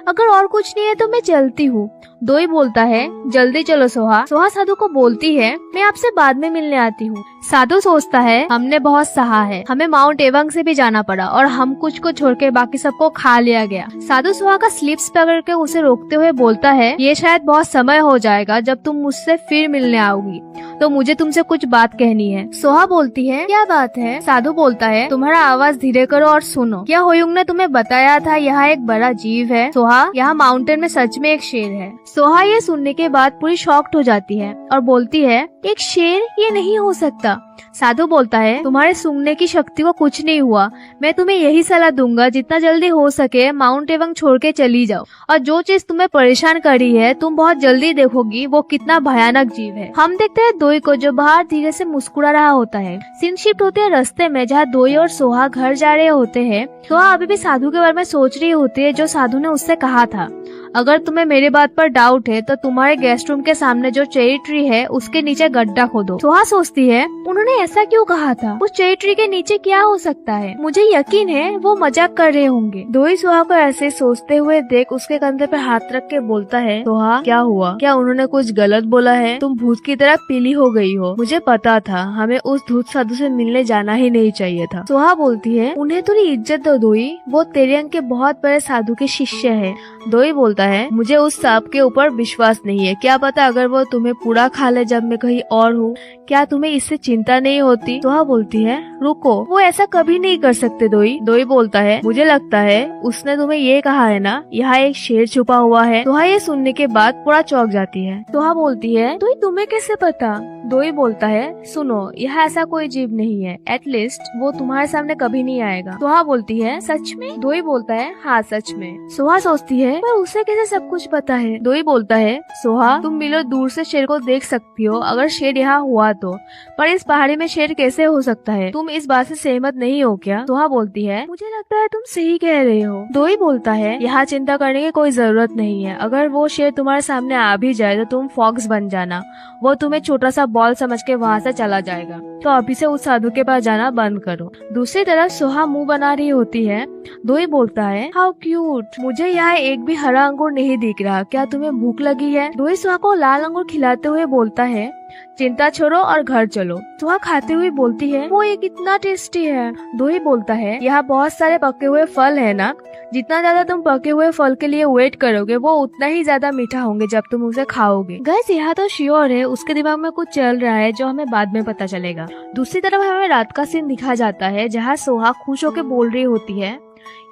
Speaker 2: अगर और कुछ नहीं है तो मैं चलती हूँ। दोई बोलता है, जल्दी चलो सोहा। सोहा साधु को बोलती है, मैं आपसे बाद में मिलने आती हूँ। साधु सोचता है, हमने बहुत सहा है, हमें माउंट एवांग से भी जाना पड़ा और हम कुछ को छोड़ के बाकी सबको खा लिया गया। साधु सोहा का स्लीव्स पकड़ के उसे रोकते हुए बोलता है, ये शायद बहुत समय हो जाएगा जब तुम मुझसे फिर मिलने आओगी, तो मुझे तुमसे कुछ बात कहनी है। सोहा बोलती है, क्या बात है? साधु बोलता है, तुम्हारा आवाज धीरे करो और सुनो। क्या होयुंग ने तुम्हें बताया था यहाँ एक बड़ा जीव है? सोहा, यहाँ माउंटेन में सच में एक शेर है। सोहा ये सुनने के बाद पूरी शॉक्ड हो जाती है और बोलती है, एक शेर? ये नहीं हो सकता। साधु बोलता है, तुम्हारे सूंघने की शक्ति को कुछ नहीं हुआ, मैं तुम्हें यही सलाह दूंगा जितना जल्दी हो सके माउंट एवांग छोड़ के चली जाओ, और जो चीज तुम्हें परेशान कर रही है तुम बहुत जल्दी देखोगी वो कितना भयानक जीव है। हम देखते हैं दोई को जो बाहर धीरे से मुस्कुरा रहा होता है। सीन शिफ्ट होते हैं रास्ते में जहाँ दोई और सोहा घर जा रहे होते हैं। सोहा अभी भी साधु के बारे में सोच रही होती है जो साधु ने उससे कहा था, अगर तुम्हें मेरे बात पर डाउट है तो तुम्हारे गेस्ट रूम के सामने जो चेरी ट्री है उसके नीचे गड्ढा खोदो। सोहा सोचती है, उन्होंने ऐसा क्यों कहा था? उस चेरी ट्री के नीचे क्या हो सकता है? मुझे यकीन है वो मजाक कर रहे होंगे। दोई सोहा को ऐसे सोचते हुए देख उसके कंधे पर हाथ रख के बोलता है, सोहा क्या हुआ? क्या उन्होंने कुछ गलत बोला है? तुम भूत की तरह पीली हो गई हो। मुझे पता था हमें उस धूत साधु से मिलने जाना ही नहीं चाहिए था। सोहा बोलती है, उन्हें थोड़ी इज्जत दो दोई, वो तेरे अंग के बहुत बड़े साधु के शिष्य है। दोई बोलता है, मुझे उस सांप के ऊपर विश्वास नहीं है, क्या पता अगर वो तुम्हें पूरा खा ले जब मैं कहीं और हूँ, क्या तुम्हें इससे चिंता नहीं होती? सोहा बोलती है, रुको, वो ऐसा कभी नहीं कर सकते दोई। दोई बोलता है, मुझे लगता है उसने तुम्हें ये कहा है ना, यहाँ एक शेर छुपा हुआ है। सोहा ये सुनने के बाद पूरा चौंक जाती है। सोहा बोलती है, दोई तुम्हें कैसे पता? दोई बोलता है, सुनो, यहाँ ऐसा कोई जीव नहीं है, एटलीस्ट वो तुम्हारे सामने कभी नहीं आएगा। सोहा बोलती है, सच में? दोई बोलता है, हाँ सच में। सोहा सोचती है, पर उसे कैसे सब कुछ पता है? दोई बोलता है, सोहा तुम मीलों दूर से शेर को देख सकती हो अगर शेर यहाँ हुआ तो, पर इस पहाड़ी में शेर कैसे हो सकता है? तुम इस बात से सहमत नहीं हो क्या? सोहा बोलती है, मुझे लगता है तुम सही कह रहे हो। दोई बोलता है, यहाँ चिंता करने की कोई जरूरत नहीं है, अगर वो शेर तुम्हारे सामने आ भी जाए तो तुम फॉक्स बन जाना, वो तुम्हें छोटा सा बॉल समझ के वहाँ से चला जाएगा, तो अभी से उस साधु के पास जाना बंद करो। दूसरी तरफ सोहा मुंह बना रही होती है। दोई बोलता है, हाउ क्यूट, मुझे यहाँ एक भी हरा अंगूर नहीं दिख रहा, क्या तुम्हें भूख लगी है? दोई सोहा को लाल अंगूर खिलाते हुए बोलता है, चिंता छोड़ो और घर चलो। सोहा खाते हुए बोलती है, वो ये कितना टेस्टी है। दोई बोलता है, यहाँ बहुत सारे पके हुए फल है ना, जितना ज्यादा तुम पके हुए फल के लिए वेट करोगे वो उतना ही ज्यादा मीठा होंगे जब तुम उसे खाओगे। गाइस यहाँ तो श्योर है उसके दिमाग में कुछ चल रहा है जो हमें बाद में पता चलेगा। दूसरी तरफ हमें रात का सीन दिखा जाता है जहाँ सोहा खुश होकर बोल रही होती है,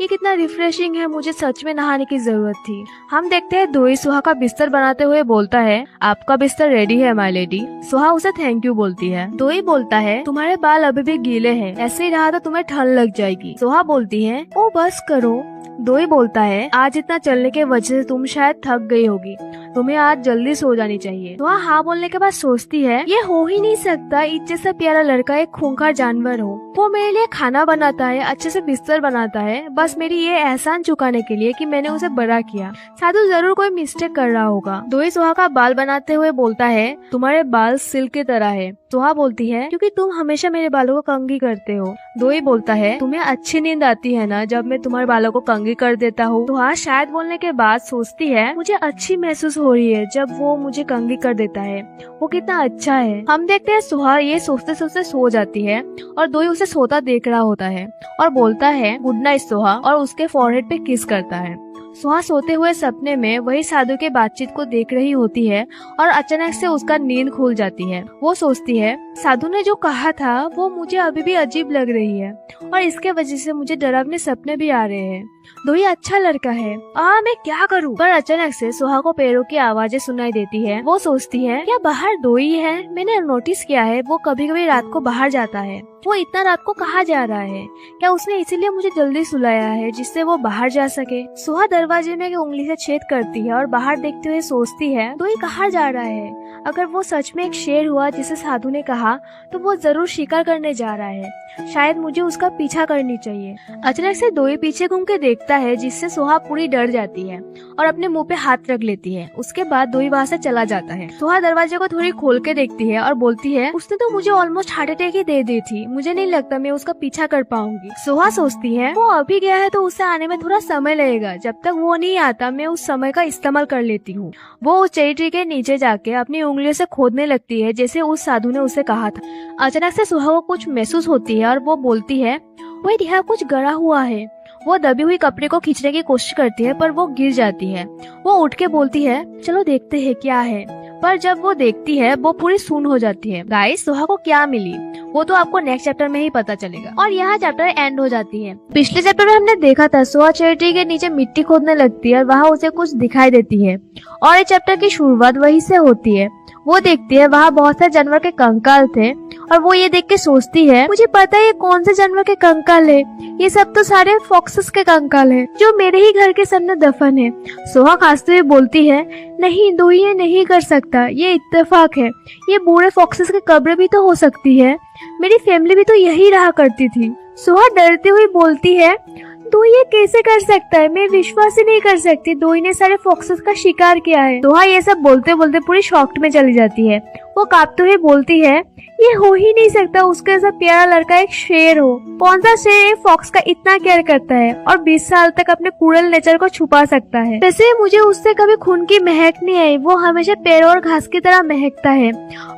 Speaker 2: ये कितना रिफ्रेशिंग है, मुझे सच में नहाने की जरूरत थी। हम देखते हैं दोई सोहा का बिस्तर बनाते हुए बोलता है, आपका बिस्तर रेडी है माय लेडी। सोहा उसे थैंक यू बोलती है। दोई बोलता है, तुम्हारे बाल अभी भी गीले हैं, ऐसे ही रहा तो तुम्हें ठंड लग जाएगी। सोहा बोलती है, ओ बस करो। दोई बोलता है, आज इतना चलने के वजह से तुम शायद थक गई होगी, तुम्हें आज जल्दी सो जानी चाहिए। सोहा हाँ बोलने के बाद सोचती है, ये हो ही नहीं सकता, इस जैसा प्यारा लड़का एक खूंखार जानवर हो, वो मेरे लिए खाना बनाता है, अच्छे से बिस्तर बनाता है, बस मेरी ये एहसान चुकाने के लिए कि मैंने उसे बड़ा किया। साधु जरूर कोई मिस्टेक कर रहा होगा। दोई सोहा का बाल बनाते हुए बोलता है, तुम्हारे बाल सिल्क की तरह है। सोहा बोलती है, क्योंकि तुम हमेशा मेरे बालों को कंघी करते हो। दोई बोलता है, तुम्हें अच्छी नींद आती है ना जब मैं तुम्हारे बालों को कंघी कर देता हूँ। सोहा शायद बोलने के बाद सोचती है, मुझे अच्छी महसूस हो रही है जब वो मुझे कंघी कर देता है, वो कितना अच्छा है। हम देखते हैं सोहा ये सोचते सोचते सो जाती है और दोई उसे सोता देख रहा होता है और बोलता है, गुड नाइट सोहा, और उसके फॉरहेड पे किस करता है। सोहा सोते हुए सपने में वही साधु के बातचीत को देख रही होती है और अचानक से उसका नींद खुल जाती है। वो सोचती है, साधु ने जो कहा था वो मुझे अभी भी अजीब लग रही है और इसके वजह से मुझे डरावने सपने भी आ रहे हैं। दोई अच्छा लड़का है, मैं क्या करूं? पर अचानक से सोहा को पैरों की आवाजें सुनाई देती है। वो सोचती है, क्या बाहर दोई है? मैंने नोटिस किया है वो कभी कभी रात को बाहर जाता है, वो इतना रात को कहाँ जा रहा है? क्या उसने इसीलिए मुझे जल्दी सुलाया है जिससे वो बाहर जा सके? सोहा दरवाजे में उंगली से छेद करती है और बाहर देखते हुए सोचती है, दोई कहाँ जा रहा है? अगर वो सच में एक शेर हुआ जिसे साधु ने कहा तो वो जरूर शिकार करने जा रहा है, शायद मुझे उसका पीछा करनी चाहिए। अचानक से दोई पीछे घूम के देखता है जिससे सोहा पूरी डर जाती है और अपने मुंह पे हाथ रख लेती है। उसके बाद दोई वहाँ से चला जाता है। सोहा दरवाजे को थोड़ी खोल के देखती है और बोलती है, उसने तो मुझे ऑलमोस्ट हार्ट अटैक ही दे दी थी, मुझे नहीं लगता मैं उसका पीछा कर पाऊंगी। सोहा सोचती है, वो अभी गया है तो उसे आने में थोड़ा समय लगेगा, जब तक वो नहीं आता मैं उस समय का इस्तेमाल कर लेती हूँ। वो उस चेरी ट्री के नीचे जाके अपनी उंगलियों से खोदने लगती है जैसे उस साधु ने उसे कहा था। अचानक से सोहा को कुछ महसूस होती है और वो बोलती है, वेट, यहाँ कुछ गड़ा हुआ है। वो दबी हुई कपड़े को खींचने की कोशिश करती है पर वो गिर जाती है। वो उठ के बोलती है, चलो देखते हैं क्या है। पर जब वो देखती है वो पूरी सुन हो जाती है। गाइस, सोहा को क्या मिली वो तो आपको नेक्स्ट चैप्टर में ही पता चलेगा। और यहाँ चैप्टर एंड हो जाती है। पिछले चैप्टर में हमने देखा था सोहा चेरी ट्री के नीचे मिट्टी खोदने लगती है और वहाँ उसे कुछ दिखाई देती है और इस चैप्टर की शुरुआत वहीं से होती है। वो देखती है वहाँ बहुत सारे जानवर के कंकाल थे और वो ये देख के सोचती है, मुझे पता है ये कौन से जानवर के कंकाल है, ये सब तो सारे फॉक्सेस के कंकाल है जो मेरे ही घर के सामने दफन है। सोहा खांसते हुए बोलती है, नहीं दोई ये नहीं कर सकता, ये इत्तेफाक है, ये बूढ़े फॉक्सेस की कब्र भी तो हो सकती है, मेरी फैमिली भी तो यही रहा करती थी। सोहा डरती हुई बोलती है, दोई ये कैसे कर सकता है, मैं विश्वास ही नहीं कर सकती, दोई ने सारे फॉक्सेस का शिकार किया है। सोहा ये सब बोलते बोलते पूरी शॉक्ड में चली जाती है। वो कांपते हुए बोलती है, ये हो ही नहीं सकता, उसके जैसा प्यारा लड़का एक शेर हो। कौन सा शेर एक फॉक्स का इतना केयर करता है और 20 साल तक अपने क्रूरल नेचर को छुपा सकता है। वैसे मुझे उससे कभी खून की महक नहीं आई, वो हमेशा पेड़ और घास की तरह महकता है।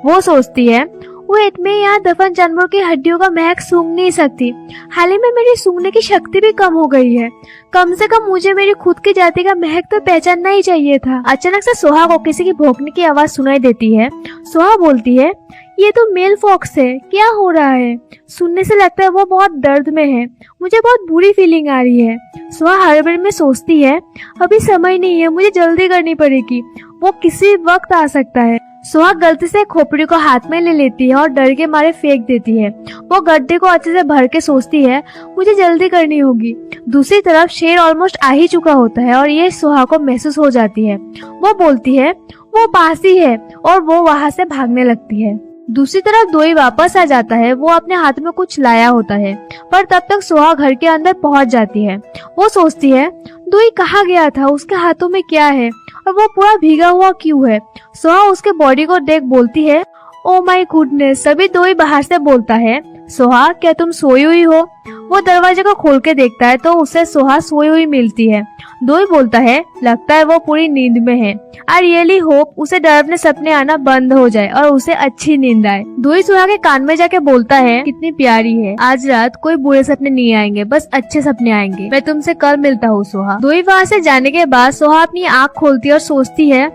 Speaker 2: वो सोचती है, वेट, मैं यहाँ दफन जानवरों की हड्डियों का महक सूंघ नहीं सकती। हाल ही में मेरी सूंघने की शक्ति भी कम हो गई है। कम से कम मुझे मेरी खुद की जाति का महक तो पहचानना ही चाहिए था। अचानक से सोहा को किसी की भौंकने की आवाज सुनाई देती है। सोहा बोलती है, ये तो मेल फॉक्स है, क्या हो रहा है? सुनने से लगता है वो बहुत दर्द में है। मुझे बहुत बुरी फीलिंग आ रही है। सोहा हड़बड़ी में सोचती है, अभी समय नहीं है, मुझे जल्दी करनी पड़ेगी, वो किसी वक्त आ सकता है। सोहा गलती से खोपड़ी को हाथ में ले लेती है और डर के मारे फेंक देती है। वो गड्ढे को अच्छे से भर के सोचती है, मुझे जल्दी करनी होगी। दूसरी तरफ शेर ऑलमोस्ट आ ही चुका होता है और ये सोहा को महसूस हो जाती है। वो बोलती है, वो पास ही है, और वो वहाँ से भागने लगती है। दूसरी तरफ दोई वापस आ जाता है। वो अपने हाथ में कुछ लाया होता है, पर तब तक सोहा घर के अंदर पहुंच जाती है। वो सोचती है, दोई कहाँ गया था, उसके हाथों में क्या है और वो पूरा भीगा हुआ क्यों है? सोहा उसके बॉडी को देख बोलती है, ओ माय गुडनेस। सभी दोई बाहर से बोलता है, सोहा क्या तुम सोई हुई हो? वो दरवाजे को खोल के देखता है तो उसे सोहा सोई हुई मिलती है। दोई बोलता है, लगता है वो पूरी नींद में है। आई रियली होप उसे डर अपने सपने आना बंद हो जाए और उसे अच्छी नींद आए। दोई सोहा के कान में जाके बोलता है, कितनी प्यारी है, आज रात कोई बुरे सपने नहीं आएंगे, बस अच्छे सपने आएंगे। मैं तुमसे कल मिलता हूँ सोहा। दोई वहाँ से जाने के बाद सोहा अपनी आँख खोलती है और सोचती है,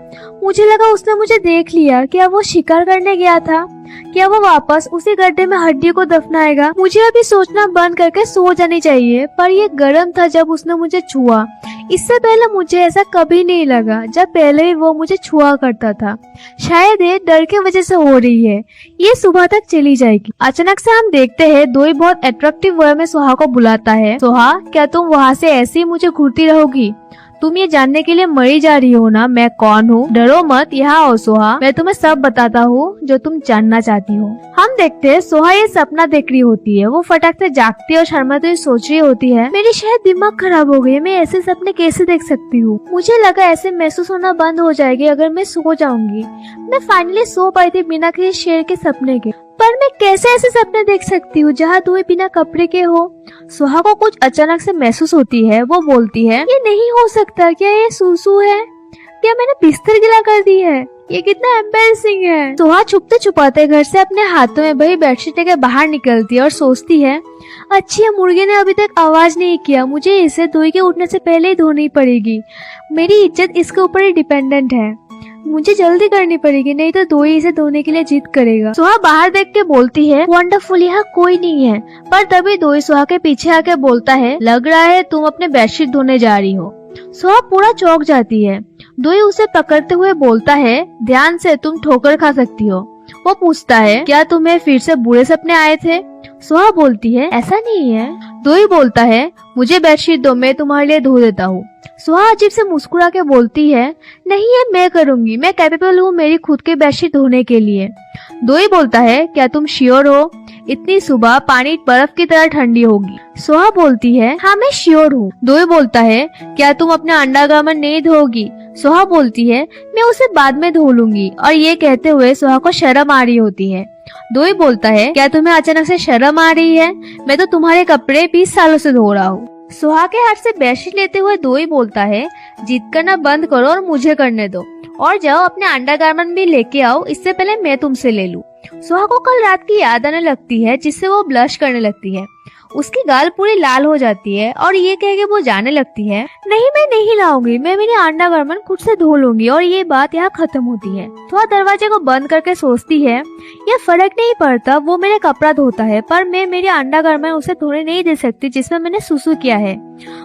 Speaker 2: मुझे लगा उसने मुझे देख लिया। क्या वो शिकार करने गया था? क्या वो वापस उसी गड्ढे में हड्डी को दफनाएगा? मुझे अभी सोचना बंद करके सो जानी चाहिए। पर ये गर्म था जब उसने मुझे छुआ। इससे पहले मुझे ऐसा कभी नहीं लगा जब पहले ही वो मुझे छुआ करता था। शायद ये डर की वजह से हो रही है। ये सुबह तक चली जाएगी। अचानक से हम देखते हैं दोई बहुत अट्रैक्टिव वे में सोहा को बुलाता है। सोहा, क्या तुम वहाँ से ऐसे ही मुझे घूरती रहोगी? तुम ये जानने के लिए मरी जा रही हो ना मैं कौन हूँ? डरो मत, यहाँ आओ सोहा, मैं तुम्हें सब बताता हूँ जो तुम जानना चाहती हो। हम देखते हैं सोहा ये सपना देख रही होती है। वो फटाक से जागती है और शर्माती हुई सोच रही होती है, मेरी शायद दिमाग खराब हो गई है, मैं ऐसे सपने कैसे देख सकती हूँ? मुझे लगा ऐसे महसूस होना बंद हो जाएगी अगर मैं सो जाऊंगी। मैं फाइनली सो पाई थी बिना किसी शेर के सपने के, पर मैं कैसे ऐसे सपने देख सकती हूँ जहाँ दोई बिना कपड़े के हो? सोहा को कुछ अचानक से महसूस होती है। वो बोलती है, ये नहीं हो सकता, क्या ये सूसू है? क्या मैंने बिस्तर गिला कर दी है? ये कितना एम्बैरेसिंग है। सोहा छुपते छुपाते घर से अपने हाथों में भरी बेडशीट लेकर बाहर निकलती है और सोचती है, अच्छी है, मुर्गे ने अभी तक आवाज नहीं किया, मुझे इसे दोई के उठने से पहले ही धोनी पड़ेगी। मेरी इज्जत इसके ऊपर ही डिपेंडेंट है, मुझे जल्दी करनी पड़ेगी, नहीं तो दोई इसे धोने के लिए जिद करेगा। सोहा बाहर देख के बोलती है, वंडरफुल, यहाँ कोई नहीं है। पर तभी दोई सोहा के पीछे आके बोलता है, लग रहा है तुम अपने बेडशीट धोने जा रही हो। सोहा पूरा चौंक जाती है। दोई उसे पकड़ते हुए बोलता है, ध्यान से, तुम ठोकर खा सकती हो। वो पूछता है, क्या तुम्हें फिर से बुरे सपने आए थे? सोहा बोलती है, ऐसा नहीं है। दोई बोलता है, मुझे बेडशीट दो, मैं तुम्हारे लिए धो देता हूँ। सोहा अजीब से मुस्कुरा के बोलती है, नहीं, ये मैं करूंगी, मैं कैपेबल हूँ मेरी खुद की बेडशीट धोने के लिए। दोई बोलता है, क्या तुम श्योर हो? इतनी सुबह पानी बर्फ की तरह ठंडी होगी। सोहा बोलती है, हाँ मैं श्योर हूँ। दोई बोलता है, क्या तुम अपना अंडरगारमेंट नहीं धोगी? सोहा बोलती है, मैं उसे बाद में धो लूंगी। और ये कहते हुए सोहा को शर्म आ रही होती है। दोई बोलता है, क्या तुम्हें अचानक से शर्म आ रही है? मैं तो तुम्हारे कपड़े 20 सालों से धो रहा हूँ। सोहा के हाथ से बेडशीट लेते हुए दोई बोलता है, जिद करना बंद करो और मुझे करने दो, और जाओ अपने अंडरगारमेंट भी लेके आओ, इससे पहले मैं तुमसे ले लूं। सोहा को कल रात की याद आने लगती है, जिससे वो ब्लश करने लगती है। उसकी गाल पूरी लाल हो जाती है और ये कह के वो जाने लगती है, नहीं, मैं नहीं लाऊंगी, मैं मेरे अंडरगारमेंट खुद से धो लूंगी। और ये बात यहाँ खत्म होती है। सोहा दरवाजे को बंद करके सोचती है, ये फर्क नहीं पड़ता, वो मेरे कपड़ा धोता है, पर मैं मेरे अंडरगारमेंट उसे धोने नहीं दे सकती जिसमें मैंने सुसु किया है।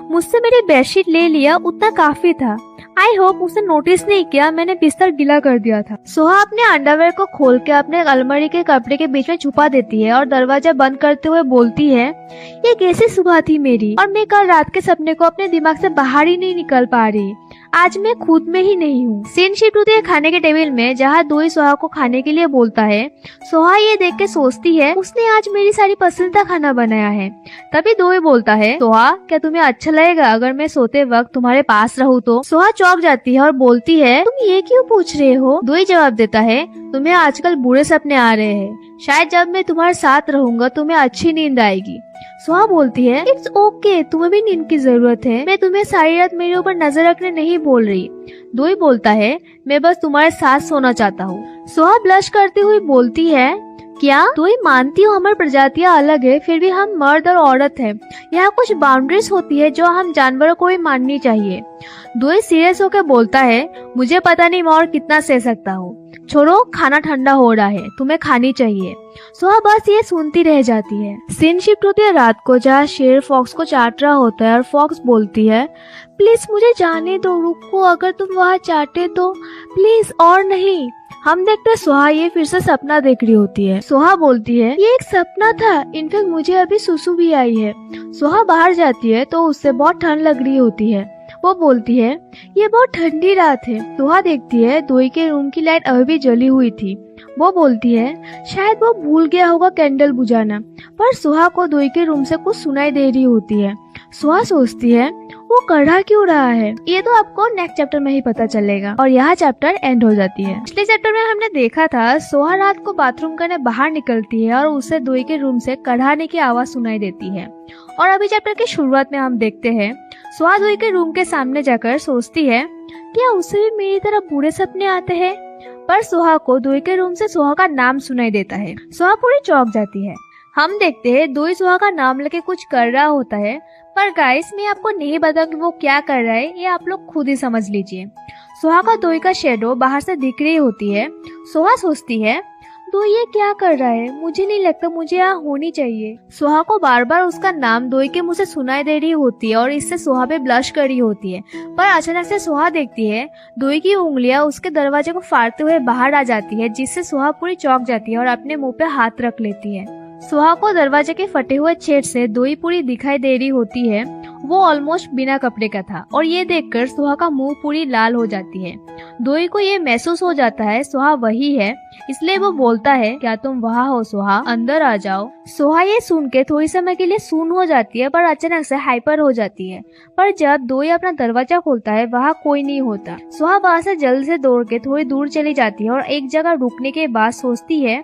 Speaker 2: मुझसे मेरी बेडशीट ले लिया, उतना काफी था। आई होप उसने नोटिस नहीं किया, मैंने बिस्तर गीला कर दिया था। सोहा अपने अंडरवेयर को खोल के अपने अलमारी के कपड़े के बीच में छुपा देती है और दरवाजा बंद करते हुए बोलती है, ये कैसी सुबह थी मेरी, और मैं कल रात के सपने को अपने दिमाग से बाहर ही नहीं निकल पा रही। आज मैं खुद में ही नहीं हूँ। सीन शिफ्ट होती है खाने के टेबल में, जहाँ दोई सोहा को खाने के लिए बोलता है। सोहा ये देख के सोचती है, उसने आज मेरी सारी पसंदीदा खाना बनाया है। तभी दोई बोलता है, सोहा, क्या तुम्हें अच्छा लगेगा अगर मैं सोते वक्त तुम्हारे पास रहूँ तो? सोहा चौंक जाती है और बोलती है, तुम ये क्यों पूछ रहे हो? दोई जवाब देता है, तुम्हें आजकल बुरे सपने आ रहे हैं, शायद जब मैं तुम्हारे साथ रहूंगा तुम्हें अच्छी नींद आएगी। सोहा बोलती है, इट्स ओके, तुम्हें भी नींद की जरूरत है, मैं तुम्हें सारी रात मेरे ऊपर नजर रखने नहीं बोल रही। दोई बोलता है, मैं बस तुम्हारे साथ सोना चाहता हूँ। सोहा ब्लश करती हुई बोलती है, क्या तो ही मानती हूँ हमारी प्रजातियाँ अलग है, फिर भी हम मर्द और औरत हैं। यहाँ कुछ बाउंड्रीज होती है जो हम जानवरों को भी माननी चाहिए। दोई सीरियस होकर बोलता है, मुझे पता नहीं मैं और कितना सह सकता हूँ, छोड़ो खाना ठंडा हो रहा है, तुम्हें खानी चाहिए। सोहा बस ये सुनती रह जाती है। सीन शिफ्ट होती है रात को, जहाँ शेर फॉक्स को चाट रहा होता है और फॉक्स बोलती है, प्लीज मुझे जाने दो, रुको, अगर तुम वहाँ चाहते तो प्लीज, और नहीं। हम देखते सोहा ये फिर से सपना देख रही होती है। सोहा बोलती है, ये एक सपना था, इनफैक्ट मुझे अभी सुसु भी आई है। सोहा बाहर जाती है तो उससे बहुत ठंड लग रही होती है। वो बोलती है, ये बहुत ठंडी रात है। सोहा देखती है दोई के रूम की लाइट अभी भी जली हुई थी। वो बोलती है, शायद वो भूल गया होगा कैंडल बुझाना, पर सोहा को दोई के रूम से कुछ सुनाई दे रही होती है। सोहा सोचती है, वो कढ़ा क्यों रहा है, ये तो आपको नेक्स्ट चैप्टर में ही पता चलेगा। और यहाँ चैप्टर एंड हो जाती है। पिछले चैप्टर में हमने देखा था सोहा रात को बाथरूम करने बाहर निकलती है और उसे दोई के रूम से कढ़ाने की आवाज सुनाई देती है। और अभी चैप्टर की शुरुआत में हम देखते हैं सोहा दोई के रूम के सामने जाकर सोचती है, क्या उसे भी मेरी तरह बुरे सपने आते हैं। पर सोहा को दोई के रूम से सोहा का नाम सुनाई देता है। सोहा पूरी चौंक जाती है। हम देखते हैं दोई सोहा का नाम लेके कुछ कर रहा होता है, पर गाइस मैं आपको नहीं बताऊंगी वो क्या कर रहा है, ये आप लोग खुद ही समझ लीजिए। सोहा का दोई का शेडो बाहर से दिख रही होती है। सोहा सोचती है, दोई ये क्या कर रहा है, मुझे नहीं लगता मुझे यहाँ होनी चाहिए। सोहा को बार बार उसका नाम दोई के मुंह से सुनाई दे रही होती है और इससे सोहा पे ब्लश कर रही होती है। पर अचानक से सोहा देखती है दोई की उंगलियां उसके दरवाजे को फाड़ते हुए बाहर आ जाती है, जिससे सोहा पूरी चौंक जाती है और अपने मुंह पे हाथ रख लेती है। सोहा को दरवाजे के फटे हुए छेद से दोई पूरी दिखाई दे रही होती है। वो ऑलमोस्ट बिना कपड़े का था और ये देखकर सोहा का मुंह पूरी लाल हो जाती है। दोई को ये महसूस हो जाता है सोहा वही है, इसलिए वो बोलता है, क्या तुम वहाँ हो सोहा, अंदर आ जाओ। सोहा ये सुन के थोड़ी समय के लिए सून हो जाती है, पर अचानक से हाइपर हो जाती है। पर जब दोई अपना दरवाजा खोलता है वहाँ कोई नहीं होता। सोहा वहाँ से जल्दी से दौड़ के थोड़ी दूर चली जाती है और एक जगह रुकने के बाद सोचती है,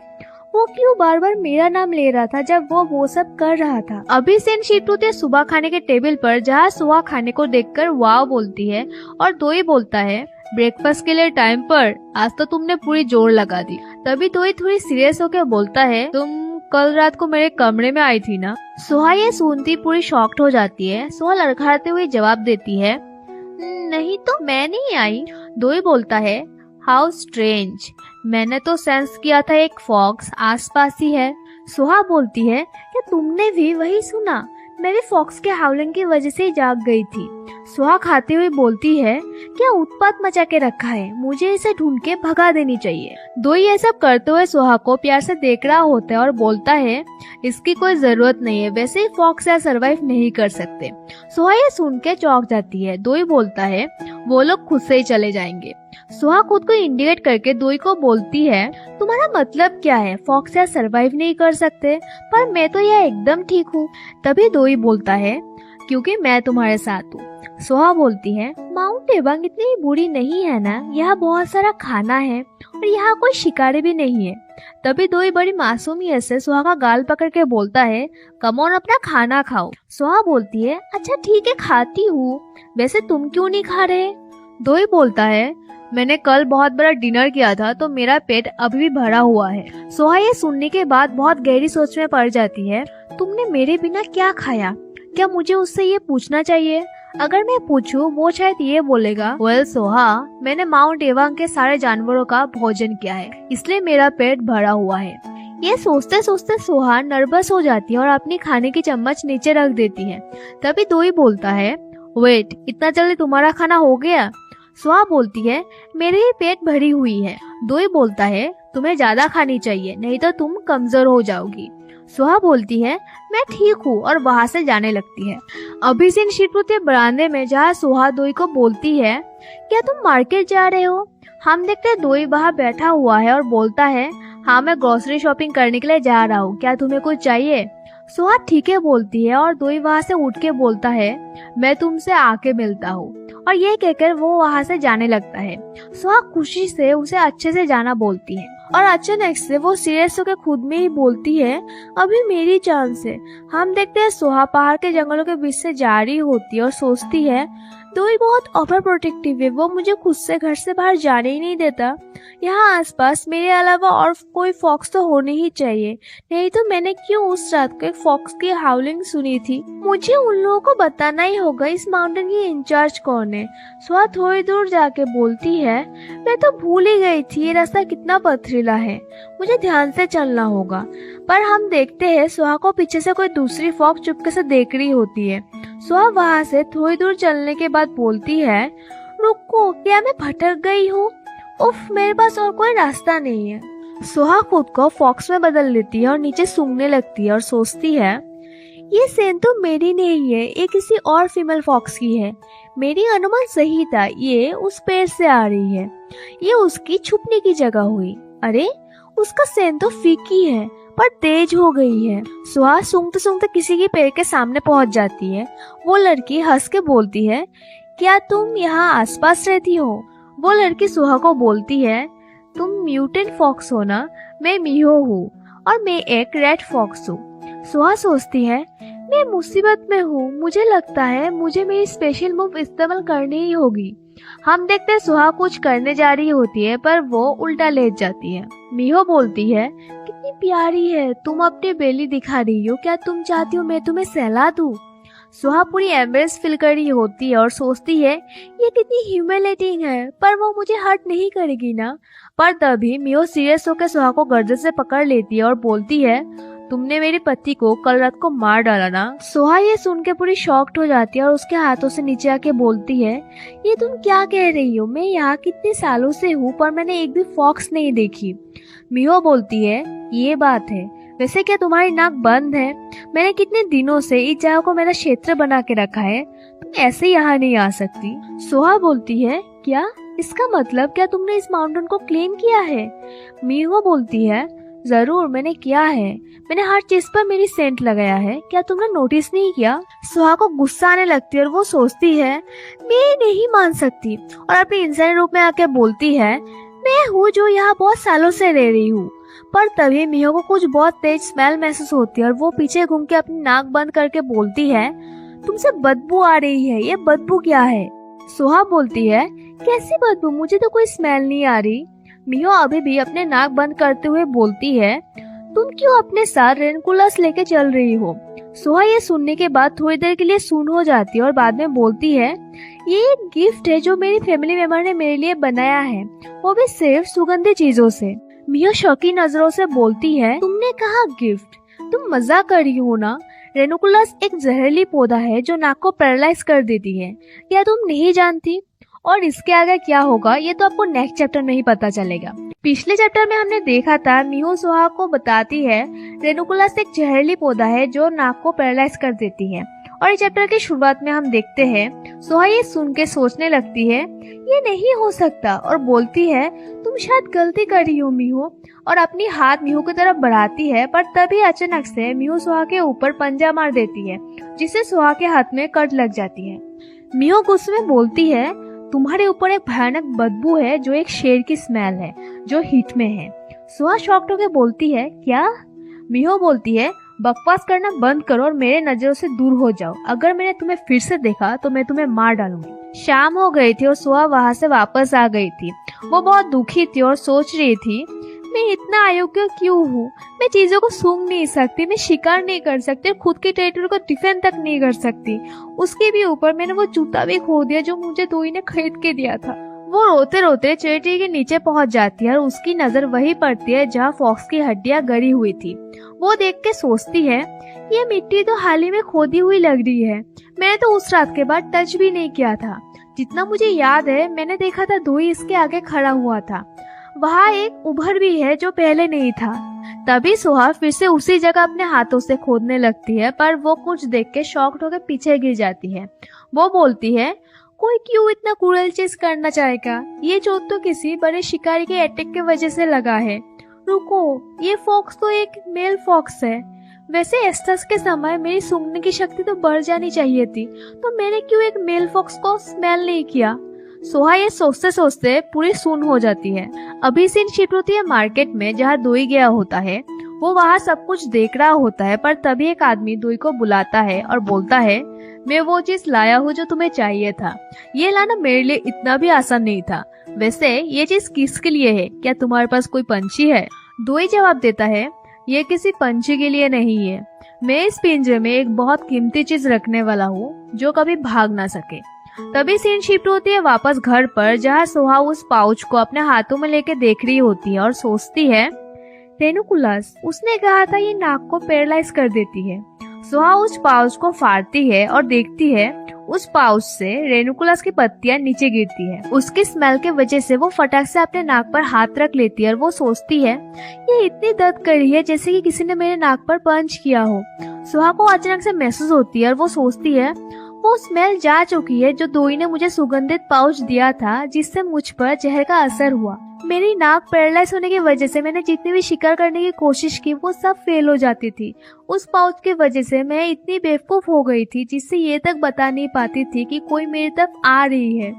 Speaker 2: वो क्यों बार बार मेरा नाम ले रहा था जब वो सब कर रहा था। अभी सीन शिफ्ट होती है सुबह खाने के टेबल पर, जहाँ सोहा खाने को देखकर वाव बोलती है और दोई बोलता है, ब्रेकफास्ट के लिए टाइम पर, आज तो तुमने पूरी जोर लगा दी। तभी दोई थोड़ी सीरियस होकर बोलता है, तुम कल रात को मेरे कमरे में आई थी ना। सोहा ये सुनती पूरी शॉक्ड हो जाती है। सोहा लड़खड़ाते हुए जवाब देती है, नहीं तो मैं नहीं आई। दोई बोलता है, हाउ स्ट्रेंज, मैंने तो सेंस किया था एक फॉक्स आसपास ही है। सोहा बोलती है, क्या तुमने भी वही सुना, मैं भी फॉक्स के हाउलिंग की वजह से ही जाग गई थी। सोहा खाते हुए बोलती है, क्या उत्पात मचा के रखा है, मुझे इसे ढूंढ के भगा देनी चाहिए। दोई ये सब करते हुए सोहा को प्यार से देख रहा होता है और बोलता है, इसकी कोई जरूरत नहीं है, वैसे ही फॉक्स यहाँ सरवाइव नहीं कर सकते। सोहा ये सुन के चौंक जाती है। दोई बोलता है, वो लोग खुद से ही चले जाएंगे। सोहा खुद को इंडिकेट करके दोई को बोलती है, तुम्हारा मतलब क्या है, फॉक्स यहाँ सरवाइव नहीं कर सकते, पर मैं तो यहाँ एकदम ठीक हूँ। तभी दोई बोलता है, क्योंकि मैं तुम्हारे साथ हूँ। सोहा बोलती है, माउंट एवंग इतनी बुरी नहीं है ना, यहाँ बहुत सारा खाना है और यहाँ कोई शिकारी भी नहीं है। तभी दोई बड़ी मासूमियत से सोहा का गाल पकड़ के बोलता है, कम ऑन अपना खाना खाओ। सोहा बोलती है, अच्छा ठीक है खाती हूँ, वैसे तुम क्यों नहीं खा रहे। दोई बोलता है, मैंने कल बहुत बड़ा डिनर किया था तो मेरा पेट अभी भी भरा हुआ है। सोहा ये सुनने के बाद बहुत गहरी सोच में पड़ जाती है। तुमने मेरे बिना क्या खाया, क्या मुझे उससे ये पूछना चाहिए। अगर मैं पूछूं वो शायद ये बोलेगा, वेल सोहा, मैंने माउंट एवंग के सारे जानवरों का भोजन किया है, इसलिए मेरा पेट भरा हुआ है। ये सोचते सोचते सोहा नर्वस हो जाती है और अपनी खाने की चम्मच नीचे रख देती है। तभी दोई बोलता है, वेट, इतना जल्दी तुम्हारा खाना हो गया। सोहा बोलती है, मेरे ही पेट भरी हुई है। दोई बोलता है, तुम्हें ज्यादा खानी चाहिए, नहीं तो तुम कमजोर हो जाओगी। सोहा बोलती है, मैं ठीक हूँ, और वहाँ से जाने लगती है। अभी सीन शिफ्ट होती है बरामदे में, जहाँ सोहा दोई को बोलती है, क्या तुम मार्केट जा रहे हो। हम देखते हैं दोई वहाँ बैठा हुआ है और बोलता है, हाँ मैं ग्रोसरी शॉपिंग करने के लिए जा रहा हूँ, क्या तुम्हें कुछ चाहिए। सोहा ठीक है बोलती है और दोई वहाँ से उठ के बोलता है, मैं तुमसे आके मिलता हूँ, और ये कहकर वो वहाँ से जाने लगता है। सोहा खुशी से उसे अच्छे से जाना बोलती है और अचानक से वो सीरियस होकर खुद में ही बोलती है, अभी मेरी चांस है। हम देखते हैं सुहा पहाड़ के जंगलों के बीच से जा रही होती है और सोचती है दोई बहुत ओवर प्रोटेक्टिव है, वो मुझे खुद से घर से बाहर जाने ही नहीं देता। यहाँ आसपास मेरे अलावा और कोई फॉक्स तो होने ही चाहिए, नहीं तो मैंने क्यों उस रात को एक फॉक्स की हाउलिंग सुनी थी। मुझे उन लोगों को बताना ही होगा इस माउंटेन की इंचार्ज कौन है। सुहा थोड़ी दूर जाके बोलती है, मैं तो भूल ही गई थी ये रास्ता कितना पथरीला है, मुझे ध्यान से चलना होगा। पर हम देखते हैं सुहा को पीछे से कोई दूसरी फॉक्स चुपके से देख रही होती है। सुहा वहाँ से थोड़ी दूर चलने के बाद बोलती है, रुको, क्या मैं भटक गई हूँ? उफ, मेरे पास और कोई रास्ता नहीं है। सुहा खुद को फॉक्स में बदल लेती है और नीचे सूंघने लगती है और सोचती है, ये सेंध तो मेरी नहीं है, ये किसी और फीमेल फॉक्स की है। मेरी अनुमान सही था, ये उस पेड़ से आ रही है, ये उसकी छुपने की जगह हुई। अरे, उसका सेंध तो फीकी है पर तेज हो गई है। सुहा सूंघते सूंघते किसी के पेड़ के सामने पहुंच जाती है। वो लड़की हंस के बोलती है, क्या तुम यहाँ आसपास रहती हो? वो लड़की सुहा को बोलती है, तुम म्यूटेंट फॉक्स हो ना? मैं मिहो हूँ और मैं एक रेड फॉक्स हूँ। सुहा सोचती है, मैं मुसीबत में हूँ, मुझे लगता है मुझे मेरी स्पेशल मूव इस्तेमाल करनी ही होगी। हम देखते हैं सुहा कुछ करने जा रही होती है पर वो उल्टा लेट जाती है। मिहो बोलती है, कितनी प्यारी है, तुम अपनी बेली दिखा रही हो, क्या तुम चाहती हो मैं तुम्हें सहला दूं? सुहा पूरी एम्बेरेस फील कर रही होती है और सोचती है ये कितनी ह्यूमिलेटिंग है, पर वो मुझे हर्ट नहीं करेगी ना। पर तभी मिहो सीरियस होकर सुहा को गर्दन से पकड़ लेती है और बोलती है, तुमने मेरे पति को कल रात को मार डाला ना? सुहा ये सुन के पूरी शॉक्ड हो जाती है और उसके हाथों से नीचे आके बोलती है, ये तुम क्या कह रही हो? मैं यहाँ कितने सालों से हूँ पर मैंने एक भी फॉक्स नहीं देखी। मिहो बोलती है, ये बात है, वैसे क्या तुम्हारी नाक बंद है? मैंने कितने दिनों से इस जगह को मेरा क्षेत्र बना के रखा है, तुम ऐसे यहाँ नहीं आ सकती। सुहा बोलती है, क्या इसका मतलब क्या तुमने इस माउंटेन को क्लेम किया है? मिहो बोलती है, जरूर मैंने किया है, मैंने हर चीज पर मेरी सेंट लगाया है, क्या तुमने नोटिस नहीं किया? सुहा को गुस्सा आने लगती है और वो सोचती है, मैं नहीं मान सकती, और अपने इंसानी रूप में आके बोलती है, मैं हूँ जो यहाँ बहुत सालों से रह रही हूँ। पर तभी मिहो को कुछ बहुत तेज स्मेल महसूस होती है और वो पीछे घूम के अपनी नाक बंद करके बोलती है, तुमसे बदबू आ रही है, ये बदबू क्या है? सुहा बोलती है, कैसी बदबू, मुझे तो कोई स्मेल नहीं आ रही। मिहो अभी भी अपने नाक बंद करते हुए बोलती है, तुम क्यों अपने साथ रेनकुलस लेके चल रही हो? सुहा ये सुनने के बाद थोड़ी देर के लिए सुन हो जाती है और बाद में बोलती है, ये एक गिफ्ट है जो मेरी फैमिली मेंबर ने मेरे लिए बनाया है, वो भी सिर्फ सुगंधित चीजों से। मिहो शौकी नजरों से बोलती है, तुमने कहा गिफ्ट? तुम मजाक कर रही हो ना? रेनकुलस एक जहरीली पौधा है जो नाक को पैरालाइज कर देती है, क्या तुम नहीं जानती? और इसके आगे क्या होगा ये तो आपको नेक्स्ट चैप्टर में ही पता चलेगा। पिछले चैप्टर में हमने देखा था मिहो सुहा को बताती है रेनकुलस एक जहरीली पौधा है जो नाक को पैरालाइज कर देती है, और इस चैप्टर की शुरुआत में हम देखते हैं सुहा ये सुन के सोचने लगती है ये नहीं हो सकता और बोलती है, तुम शायद गलती कर रही हो मिहो, और अपनी हाथ मिहो की तरफ बढ़ाती है। पर तभी अचानक से मिहो सुहा के ऊपर पंजा मार देती है जिससे सुहा के हाथ में कट लग जाती है। मिहो गुस्से में बोलती है, तुम्हारे ऊपर एक भयानक बदबू है जो एक शेर की स्मेल है जो हीट में है। सुहा शॉक्ड होकर बोलती है, क्या? मिहो बोलती है, बकवास करना बंद करो और मेरे नजरों से दूर हो जाओ, अगर मैंने तुम्हें फिर से देखा तो मैं तुम्हें मार डालूंगी। शाम हो गई थी और सुहा वहाँ से वापस आ गई थी। वो बहुत दुखी थी और सोच रही थी, मैं इतना अयोग्य क्यों हूँ? मैं चीजों को सूंघ नहीं सकती, मैं शिकार नहीं कर सकती, खुद की टेरिटरी को डिफेंड तक नहीं कर सकती। उसके भी ऊपर मैंने वो जूता भी खो दिया जो मुझे दोई ने खरीद के दिया था। वो रोते रोते चेटी के नीचे पहुंच जाती है और उसकी नजर वही पड़ती है जहाँ फॉक्स की हड्डियां गड़ी हुई थी। वो देख के सोचती है, ये मिट्टी तो हाल ही में खोदी हुई लग रही है, मैंने तो उस रात के बाद टच भी नहीं किया था। जितना मुझे याद है मैंने देखा था दोई इसके आगे खड़ा हुआ था, वहाँ एक उभर भी है जो पहले नहीं था। तभी सुहा फिर से उसी जगह अपने हाथों से खोदने लगती है, पर वो कुछ देख के शॉक्ड होकर पीछे गिर जाती है। वो बोलती है, कोई क्यों इतना क्रूरल चीज करना चाहेगा? ये चोट तो किसी बड़े शिकारी के अटैक की वजह से लगा है। रुको, ये फॉक्स तो एक मेल फॉक्स है। वैसे एस्टस के समय मेरी सूंघने की शक्ति तो बढ़ जानी चाहिए थी, तो मैंने क्यों एक मेल फॉक्स को स्मेल नहीं किया? सोहा ये सोचते सोचते पूरी सुन हो जाती है। अभी सीन शिफ्ट होती है मार्केट में, जहाँ दोई गया होता है। वो वहाँ सब कुछ देख रहा होता है, पर तभी एक आदमी दोई को बुलाता है और बोलता है, मैं वो चीज लाया हूँ जो तुम्हें चाहिए था। ये लाना मेरे लिए इतना भी आसान नहीं था। वैसे ये चीज किसके लिए है? क्या तुम्हारे पास कोई पंछी है? दोई जवाब देता है, ये किसी पंछी के लिए नहीं है। मैं इस पिंजरे में एक बहुत कीमती चीज रखने वाला हूँ जो कभी भाग ना सके। तभी सीन शिफ्ट होती है वापस घर पर, जहाँ सोहा उस पाउच को अपने हाथों में लेके देख रही होती है और सोचती है, रेनुकुलस, उसने कहा था ये नाक को पैरालाइज कर देती है। सोहा उस पाउच को फाड़ती है और देखती है उस पाउच से रेनुकुलस की पत्तियां नीचे गिरती है। उसकी स्मेल के वजह से वो फटाक से अपने नाक पर हाथ रख लेती है और वो सोचती है, ये इतनी दर्द कर रही है जैसे कि किसी ने मेरे नाक पर पंच किया हो। सोहा को अचानक से महसूस होती है और वो सोचती है, वो स्मेल जा चुकी है जो दोई ने मुझे सुगंधित पाउच दिया था, जिससे मुझ पर जहर का असर हुआ। मेरी नाक पैरालाइज होने की वजह से मैंने जितनी भी शिकार करने की कोशिश की वो सब फेल हो जाती थी। उस पाउच की वजह से मैं इतनी बेवकूफ हो गई थी जिससे ये तक बता नहीं पाती थी कि कोई मेरी तरफ आ रही है।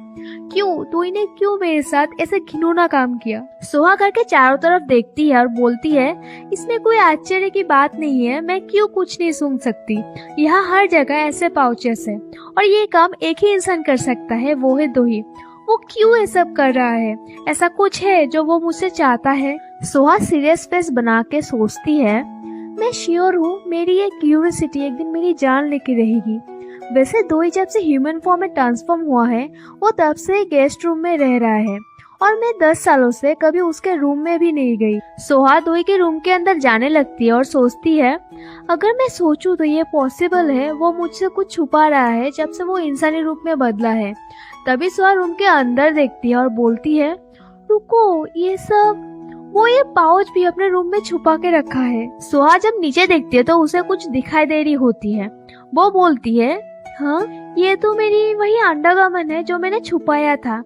Speaker 2: क्यों दोई ने क्यों मेरे साथ ऐसे घिनौना काम किया? सोहा घर के चारों तरफ देखती है और बोलती है, इसमें कोई आश्चर्य की बात नहीं है, मैं क्यों कुछ नहीं सुन सकती। यहाँ हर जगह ऐसे पाउचेस है और ये काम एक ही इंसान कर सकता है, वो है दोई। वो क्यों ये सब कर रहा है? ऐसा कुछ है जो वो मुझसे चाहता है? सोहा सीरियस फेस बना के सोचती है, मैं श्योर हूँ मेरी ये क्यूरियोसिटी एक दिन मेरी जान लेके रहेगी। वैसे दोई जब से ह्यूमन फॉर्म में ट्रांसफॉर्म हुआ है वो तब से गेस्ट रूम में रह रहा है और मैं 10 सालों से कभी उसके रूम में भी नहीं गई। सोहा दोई के रूम के अंदर जाने लगती है और सोचती है, अगर मैं सोचूं तो ये पॉसिबल है वो मुझसे कुछ छुपा रहा है जब से वो इंसानी रूप में बदला है। तभी सोहा रूम के अंदर देखती है और बोलती है, रुको, ये सब वो ये पाउच भी अपने रूम में छुपा के रखा है। सोहा जब नीचे देखती है तो उसे कुछ दिखाई दे रही होती है। वो बोलती है, हाँ, ये तो मेरी वही अंडरगारमेंट है जो मैंने छुपाया था।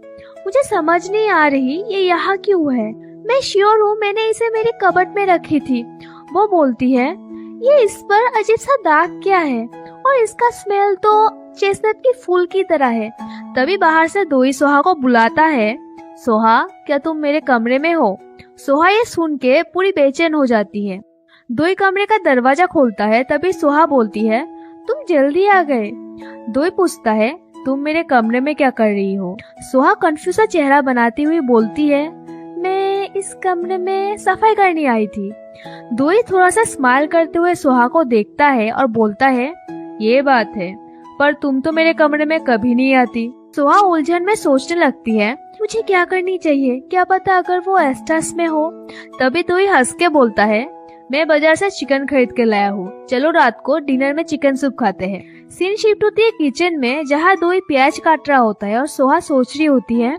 Speaker 2: मुझे समझ नहीं आ रही ये यहाँ क्यों है। मैं श्योर हूँ मैंने इसे मेरे कबर्ड में रखी थी। वो बोलती है, ये इस पर अजीब सा दाग क्या है और इसका स्मेल तो चेस्टनट की फूल की तरह है। तभी बाहर से दोई सोहा को बुलाता है, सोहा, क्या तुम मेरे कमरे में हो? सोहा ये सुन के पूरी बेचैन हो जाती है। दोई कमरे का दरवाजा खोलता है। तभी सोहा बोलती है, तुम जल्दी आ गए। दोई पूछता है, तुम मेरे कमरे में क्या कर रही हो? सोहा कंफ्यूज सा चेहरा बनाती हुई बोलती है, मैं इस कमरे में सफाई करने आई थी। दोई थोड़ा सा स्माइल करते हुए सोहा को देखता है और बोलता है, ये बात है, पर तुम तो मेरे कमरे में कभी नहीं आती। सोहा उलझन में सोचने लगती है, मुझे क्या करनी चाहिए, क्या पता अगर वो एस्टास में हो। तभी दोई हंस के बोलता है, मैं बाजार से चिकन खरीद के लाया हूँ, चलो रात को डिनर में चिकन सूप खाते हैं। सीन शिफ्ट होती है किचन में, जहाँ दोई प्याज काट रहा होता है और सोहा सोच रही होती है,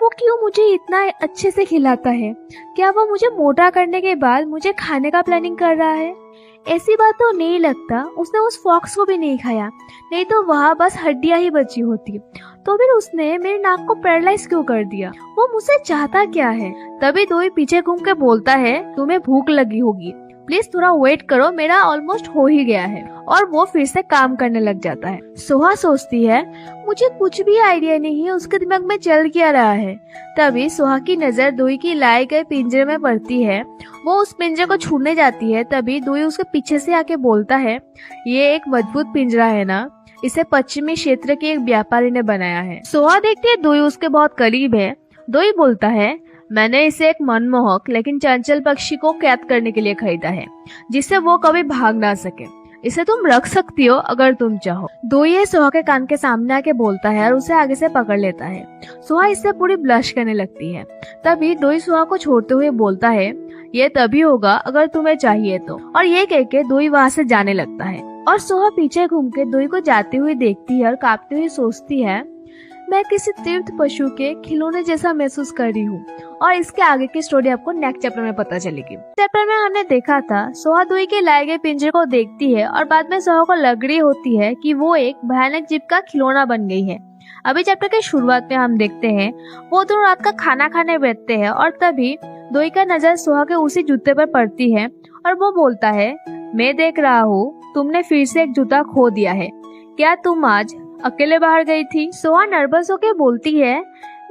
Speaker 2: वो क्यों मुझे इतना अच्छे से खिलाता है? क्या वो मुझे मोटा करने के बाद मुझे खाने का प्लानिंग कर रहा है? ऐसी बात तो नहीं लगता, उसने उस फॉक्स को भी नहीं खाया, नहीं तो वहाँ बस हड्डियां ही बची होती। तो फिर उसने मेरे नाक को पैरालाइज क्यों कर दिया? वो मुझसे चाहता क्या है? तभी दोई पीछे घूम के बोलता है, तुम्हें भूख लगी होगी, प्लीज थोड़ा वेट करो, मेरा ऑलमोस्ट हो ही गया है। और वो फिर से काम करने लग जाता है। सोहा सोचती है, मुझे कुछ भी आइडिया नहीं है उसके दिमाग में चल क्या रहा है। तभी सोहा की नजर दोई की लाए गए पिंजरे में पड़ती है। वो उस पिंजरे को छूने जाती है। तभी दोई उसके पीछे से आके बोलता है, ये एक मजबूत पिंजरा है ना, इसे पश्चिमी क्षेत्र के एक व्यापारी ने बनाया है। सोहा देखती है दोई उसके बहुत करीब है। दोई बोलता है, मैंने इसे एक मनमोहक लेकिन चंचल पक्षी को कैद करने के लिए खरीदा है, जिससे वो कभी भाग ना सके। इसे तुम रख सकती हो अगर तुम चाहो। दोई ये सोहा के कान के सामने आके बोलता है और उसे आगे से पकड़ लेता है। सोहा इससे पूरी ब्लश करने लगती है। तभी दोई सोहा को छोड़ते हुए बोलता है, ये तभी होगा अगर तुम्हें चाहिए तो। और ये कह के दोई वहाँ से जाने लगता है और सोहा पीछे घूम के दोई को जाते हुए देखती है और कांपती हुई सोचती है, मैं किसी तीर्थ पशु के खिलौने जैसा महसूस कर रही हूँ। और इसके आगे की स्टोरी आपको नेक्स्ट चैप्टर में पता चलेगी। चैप्टर में हमने देखा था सोहा दोई के लाए गए पिंजरे को देखती है और बाद में सोहा को लग रही होती है कि वो एक भयानक जीव का खिलौना बन गई है। अभी चैप्टर के शुरुआत में हम देखते हैं वो दोनों रात का खाना खाने बैठते हैं और तभी दोई का नजर सोहा के उसी जूते पर पड़ती है और वो बोलता है, मैं देख रहा हूँ तुमने फिर से एक जूता खो दिया है। क्या तुम आज अकेले बाहर गई थी। सोहा नर्वस होके बोलती है,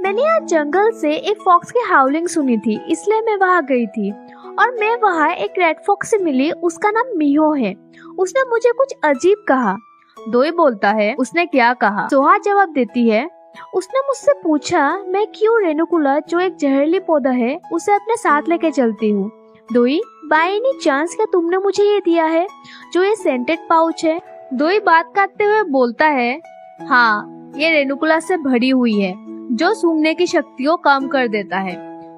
Speaker 2: मैंने आज जंगल से एक फॉक्स की हाउलिंग सुनी थी, इसलिए मैं वहाँ गई थी और मैं वहाँ एक रेड फॉक्स से मिली, उसका नाम मिहो है। उसने मुझे कुछ अजीब कहा। दोई बोलता है, उसने क्या कहा? सोहा जवाब देती है, उसने मुझसे पूछा मैं क्यों रेनुकुला जो एक जहरीली पौधा है उसे अपने साथ लेके चलती हूँ। दोई, बाय एनी चांस क्या तुमने मुझे ये दिया है जो ये सेंटेड पाउच है? दोई बात करते हुए बोलता है, हाँ, ये रेनुकुला से भरी हुई है जो सूंघने की शक्ति को कम कर देता है।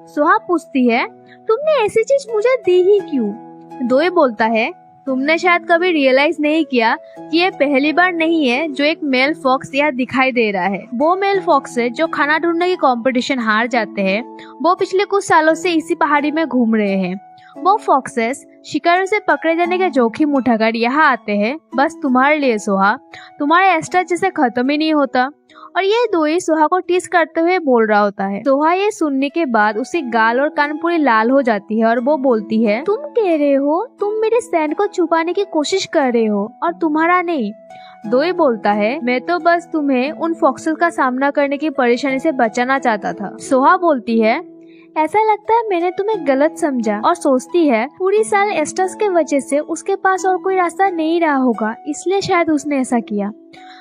Speaker 2: सोहा पूछती है, तुमने ऐसी चीज मुझे दी ही क्यों? दोई बोलता है, तुमने शायद कभी रियलाइज नहीं किया कि ये पहली बार नहीं है जो एक मेल फॉक्स यहाँ दिखाई दे रहा है। वो मेल फॉक्स है जो खाना ढूंढने की कंपटीशन हार जाते हैं। वो पिछले कुछ सालों से इसी पहाड़ी में घूम रहे हैं। वो फॉक्सेस शिकारियों से पकड़े जाने के जोखिम उठाकर यहाँ आते हैं बस तुम्हारे लिए सोहा। तुम्हारे एस्टा जैसे खत्म ही नहीं होता। और ये दोई सोहा को टीस करते हुए बोल रहा होता है। सोहा ये सुनने के बाद उसके गाल और कान पूरी लाल हो जाती है और वो बोलती है, तुम कह रहे हो तुम मेरे सैंड को छुपाने की कोशिश कर रहे हो और तुम्हारा नहीं। दोई बोलता है, मैं तो बस तुम्हें उन फॉक्सेस का सामना करने की परेशानी से बचाना चाहता था। सोहा बोलती है, ऐसा लगता है मैंने तुम्हें गलत समझा। और सोचती है पूरी साल एस्टस के वजह से उसके पास और कोई रास्ता नहीं रहा होगा, इसलिए शायद उसने ऐसा किया।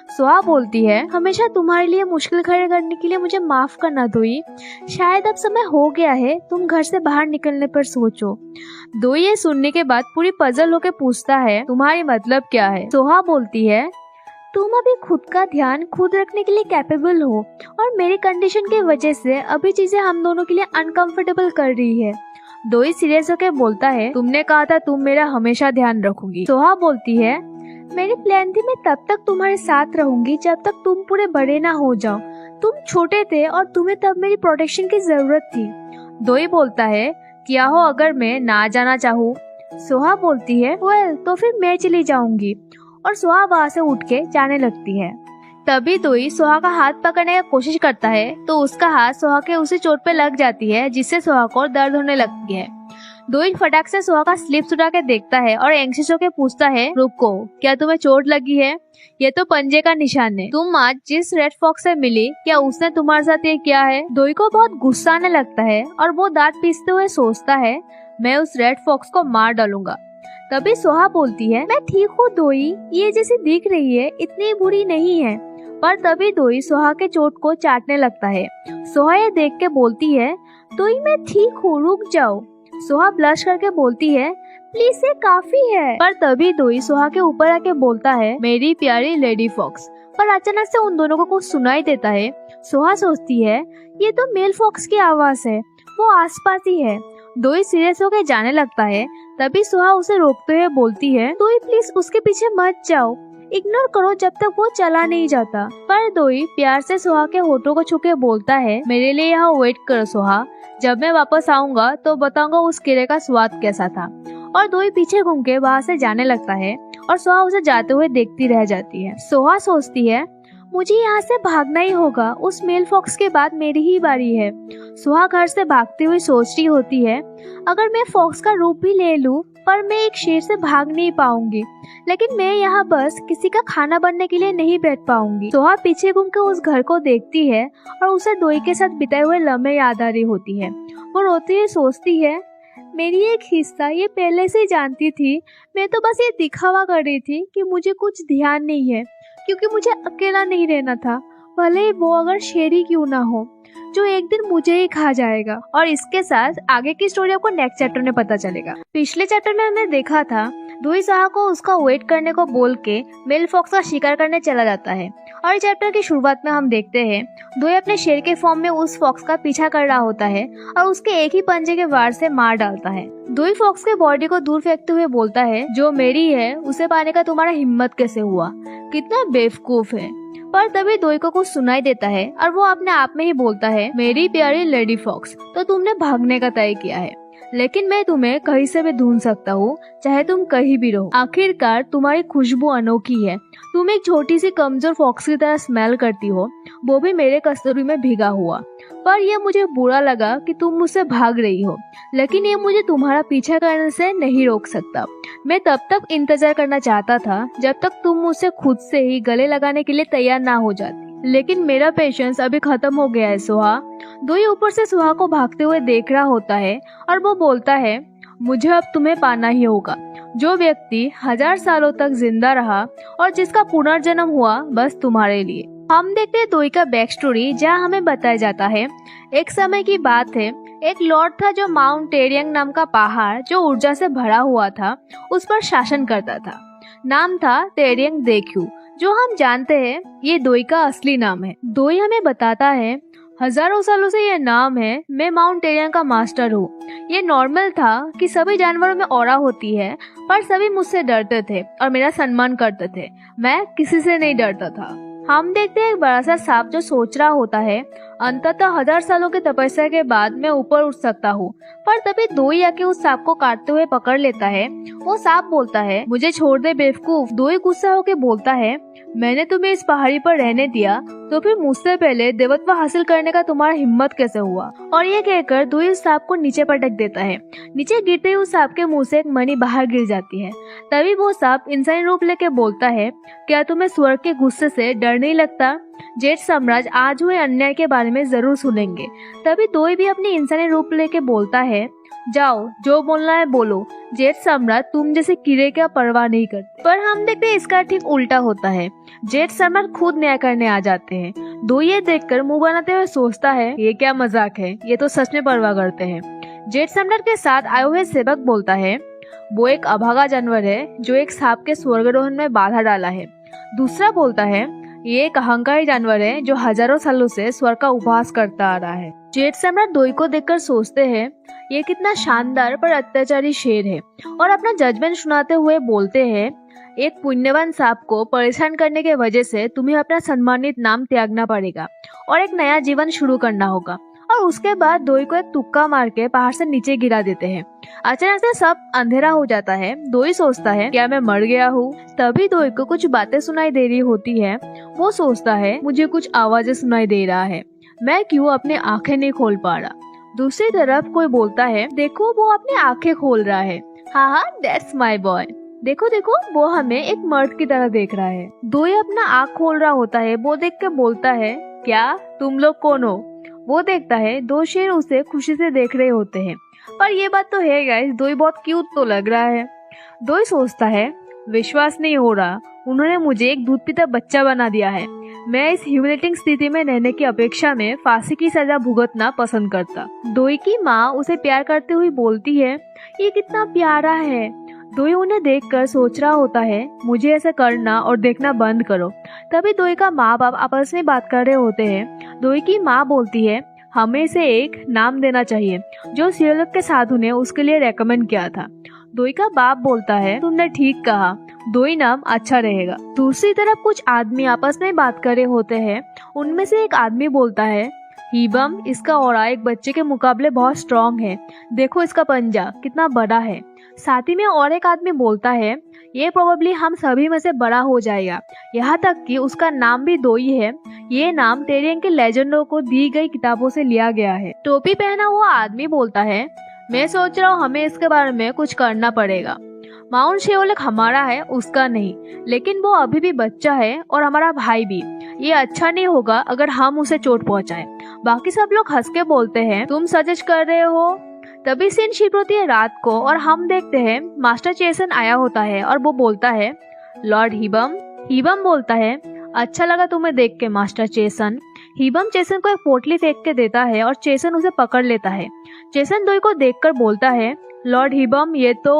Speaker 2: सोहा बोलती है, हमेशा तुम्हारे लिए मुश्किल खड़े करने के लिए मुझे माफ करना दोई। शायद अब समय हो गया है तुम घर से बाहर निकलने पर सोचो। दोई ये सुनने के बाद पूरी पजल होकर पूछता है, तुम्हारी मतलब क्या है? सोहा बोलती है, तुम अभी खुद का ध्यान खुद रखने के लिए कैपेबल हो और मेरी कंडीशन की वजह से अभी चीजें हम दोनों के लिए अनकंफर्टेबल कर रही है। दोई सीरियस होकर बोलता है, तुमने कहा था तुम मेरा हमेशा ध्यान रखोगी। सोहा बोलती है, मेरी प्लान थी मैं तब तक तुम्हारे साथ रहूंगी जब तक तुम पूरे बड़े ना हो जाओ। तुम छोटे थे और तुम्हें तब मेरी प्रोटेक्शन की जरूरत थी। दोई बोलता है, क्या हो अगर मैं ना जाना चाहूँ? सोहा बोलती है, वेल तो फिर मैं चली जाऊंगी। और सोहा वहाँ से उठ के जाने लगती है। तभी दोई सोहा का हाथ पकड़ने की कोशिश करता है तो उसका हाथ सोहा के उसी चोट पे लग जाती है जिससे सोहा को दर्द होने लगती है। दोई फटाक से सोहा का स्लिप उठा के देखता है और एंग्शियस होके पूछता है, रुको, क्या तुम्हें चोट लगी है? ये तो पंजे का निशान है। तुम आज जिस रेड फॉक्स से मिली, क्या उसने तुम्हारे साथ ये किया है? दोई को बहुत गुस्सा आने लगता है और वो दांत पीसते हुए सोचता है, मैं उस रेड फॉक्स को मार डालूंगा। तभी सोहा बोलती है, मैं ठीक हूँ दोई, ये जैसी दिख रही है इतनी बुरी नहीं है। पर तभी दोई सोहा के चोट को चाटने लगता है। सोहा ये देख के बोलती है, दोई मैं ठीक हूँ, रुक जाओ। सोहा ब्लश करके बोलती है, प्लीज ये काफी है। पर तभी दोई सोहा के ऊपर आके बोलता है, मेरी प्यारी लेडी फॉक्स। पर अचानक से उन दोनों को कुछ सुनाई देता है। सोहा सोचती है, ये तो मेल फॉक्स की आवाज है, वो आसपास ही है। दोई सीरियस होकर जाने लगता है। तभी सोहा उसे रोकते हुए बोलती है, दोई प्लीज उसके पीछे मत जाओ, इग्नोर करो जब तक वो चला नहीं जाता। पर दोई प्यार से सोहा के होठों को छूके बोलता है, मेरे लिए यहाँ वेट करो सोहा, जब मैं वापस आऊंगा तो बताऊंगा उस किले का स्वाद कैसा था। और दोई पीछे घूम के वहाँ से जाने लगता है और सोहा उसे जाते हुए देखती रह जाती है। सोहा सोचती है, मुझे यहाँ से भागना ही होगा, उस मेल फॉक्स के बाद मेरी ही बारी है। सोहा घर से भागती हुई सोच रही होती है, अगर मैं फॉक्स का रूप भी ले लूं, पर मैं एक शेर से भाग नहीं पाऊंगी, लेकिन मैं यहाँ बस किसी का खाना बनने के लिए नहीं बैठ पाऊंगी। सोहा पीछे घूम के उस घर को देखती है और उसे दोई के साथ बिताए हुए लम्हे याद आ रही होती है। वो रोती हुई सोचती है, मेरी एक हिस्सा ये पहले से जानती थी, मैं तो बस ये दिखावा कर रही थी कि मुझे कुछ ध्यान नहीं है, क्योंकि मुझे अकेला नहीं रहना था, भले ही वो अगर शेर ही क्यों ना हो, जो एक दिन मुझे ही खा जाएगा। और इसके साथ आगे की स्टोरी आपको नेक्स्ट चैप्टर में पता चलेगा। पिछले चैप्टर में हमने देखा था दोई सोहा को उसका वेट करने को बोल के मेल फॉक्स का शिकार करने चला जाता है। और इस चैप्टर की शुरुआत में हम देखते हैं दोई अपने शेर के फॉर्म में उस फॉक्स का पीछा कर रहा होता है और उसके एक ही पंजे के वार से मार डालता है। दोई फॉक्स के बॉडी को दूर फेंकते हुए बोलता है, जो मेरी है उसे पाने का तुम्हारा हिम्मत कैसे हुआ, कितना बेवकूफ है। पर तभी दोई को कुछ सुनाई देता है और वो अपने आप में ही बोलता है, मेरी प्यारी लेडी फॉक्स, तो तुमने भागने का तय किया है, लेकिन मैं तुम्हें कहीं से भी ढूंढ सकता हूँ, चाहे तुम कहीं भी रहो। आखिरकार तुम्हारी खुशबू अनोखी है, तुम एक छोटी सी कमजोर फॉक्स की तरह स्मेल करती हो, वो भी मेरे कस्तूरी में भीगा हुआ। पर यह मुझे बुरा लगा कि तुम मुझसे भाग रही हो, लेकिन ये मुझे तुम्हारा पीछा करने से नहीं रोक सकता। मैं तब तक इंतजार करना चाहता था जब तक तुम मुझसे खुद से ही गले लगाने के लिए तैयार ना हो जाती, लेकिन मेरा पेशेंस अभी खत्म हो गया है सुहा। दोई ऊपर से सुहा को भागते हुए देख रहा होता है और वो बोलता है, मुझे अब तुम्हें पाना ही होगा। जो व्यक्ति 1000 सालों तक जिंदा रहा और जिसका पुनर्जन्म हुआ बस तुम्हारे लिए। हम देखते हैं दोई का बैक स्टोरी, जहाँ हमें बताया जाता है एक समय की बात है, एक लॉर्ड था जो माउंट टेरियंग नाम का पहाड़ जो ऊर्जा से भरा हुआ था उस पर शासन करता था। नाम था टेरियंग देखू, जो हम जानते हैं ये दोई का असली नाम है। दोई हमें बताता है, हजारों सालों से ये नाम है, मैं माउंट टेरियंग का मास्टर हूँ। ये नॉर्मल था कि सभी जानवरों में ऑरा होती है, पर सभी मुझसे डरते थे और मेरा सम्मान करते थे। मैं किसी से नहीं डरता था। हम देखते हैं एक बड़ा सा सांप जो सोच रहा होता है, अंततः 1000 सालों की तपस्या के बाद मैं ऊपर उठ सकता हूँ। पर तभी दोई आके उस सांप को काटते हुए पकड़ लेता है। वो सांप बोलता है, मुझे छोड़ दे बेवकूफ। दोई गुस्सा होकर बोलता है, मैंने तुम्हें इस पहाड़ी पर रहने दिया, तो फिर मुझसे पहले देवत्व हासिल करने का तुम्हारा हिम्मत कैसे हुआ? और ये कहकर दोई उस सांप को नीचे पटक देता है। नीचे गिरते ही उस सांप के मुंह से एक मणि बाहर गिर जाती है। तभी वो सांप इंसानी रूप लेके बोलता है, क्या तुम्हें स्वर्ग के गुस्से से डर नहीं लगता? जेठ साम्राज्य आज हुए अन्याय के बारे में जरूर सुनेंगे। तभी दोई भी अपनी इंसानी रूप लेके बोलता है, जाओ जो बोलना है बोलो, जेठ सम्राट तुम जैसे कीड़े का परवाह नहीं करते। पर हम देखते हैं इसका ठीक उल्टा होता है। जेठ सम्राट खुद न्याय करने आ जाते हैं। दोई ये देखकर मुंह बनाते हुए सोचता है, ये क्या मजाक है, ये तो सच में परवाह करते हैं। जेठ सम्राट के साथ आए हुए सेवक बोलता है, वो एक अभागा जानवर है जो एक सांप के स्वर्गारोहण में बाधा डाला है। दूसरा बोलता है, ये एक अहंकारी जानवर है जो हजारों सालों से स्वर्ग का उपहास करता आ रहा है। जेठ सम्राट दोई को देखकर सोचते हैं, ये कितना शानदार पर अत्याचारी शेर है, और अपना जजमेंट सुनाते हुए बोलते हैं, एक पुण्यवान सांप को परेशान करने के वजह से तुम्हें अपना सम्मानित नाम त्यागना पड़ेगा और एक नया जीवन शुरू करना होगा। और उसके बाद दोई को एक तुक्का मार के पहाड़ से नीचे गिरा देते हैं। अचानक से सब अंधेरा हो जाता है। दोई सोचता है, क्या मैं मर गया हूँ? तभी दोई को कुछ बातें सुनाई दे रही होती है। वो सोचता है, मुझे कुछ आवाजें सुनाई दे रहा है, मैं क्यों अपने आंखें नहीं खोल पा रहा? दूसरी तरफ कोई बोलता है, देखो वो अपनी आंखें खोल रहा है। हाँ हाँ, दैट्स माय बॉय। देखो देखो, वो हमें एक मर्द की तरह देख रहा है। दोई अपना आंख खोल रहा होता है। वो देख के बोलता है, क्या तुम लोग कौन हो? वो देखता है 2 शेर उसे खुशी से देख रहे होते हैं। पर ये बात तो है गाइस, दोई बहुत क्यूट तो लग रहा है। दोई सोचता है, विश्वास नहीं हो रहा, उन्होंने मुझे एक दूध पीता बच्चा बना दिया है। मैं इस ह्यूमिलेटिंग स्थिति में रहने की अपेक्षा में फांसी की सजा भुगतना पसंद करता। दोई की माँ उसे प्यार करते हुए बोलती है, ये कितना प्यारा है। दोई उन्हें देखकर सोच रहा होता है, मुझे ऐसा करना और देखना बंद करो। तभी दोई का माँ बाप आपस में बात कर रहे होते हैं। दोई की माँ बोलती है, हमें इसे एक नाम देना चाहिए जो सियोलक के साधु ने उसके लिए रेकमेंड किया था। दोई का बाप बोलता है, तुमने ठीक कहा, दोई नाम अच्छा रहेगा। दूसरी तरफ कुछ आदमी आपस में बात कर रहे होते हैं। उनमें से एक आदमी बोलता है, हीबम, इसका ऑरा एक बच्चे के मुकाबले बहुत स्ट्रॉन्ग है, देखो इसका पंजा कितना बड़ा है। साथ ही में और एक आदमी बोलता है, ये प्रोबेबली हम सभी में से बड़ा हो जाएगा, यहाँ तक कि उसका नाम भी दोई है। ये नाम टेरियंग के लेजेंडों को दी गई किताबों से लिया गया है। टोपी पहना हुआ आदमी बोलता है, मैं सोच रहा हूँ हमें इसके बारे में कुछ करना पड़ेगा। माउंट शेओलक हमारा है, उसका नहीं, लेकिन वो अभी भी बच्चा है और हमारा भाई भी। ये अच्छा नहीं होगा अगर हम उसे चोट पहुँचाएं। बाकी सब लोग हंस के बोलते हैं, तुम सजेस्ट कर रहे हो? तभी सीन शिफ्ट होती है रात को और हम देखते हैं मास्टर चेसन आया होता है और वो बोलता है, लॉर्ड हीबम। हीबम बोलता है, अच्छा लगा तुम्हें देख के मास्टर चेसन। हीबम चेसन को एक पोटली फेंक के देता है और चेसन उसे पकड़ लेता है। चेसन दोई को देखकर बोलता है, लॉर्ड हीबम ये तो,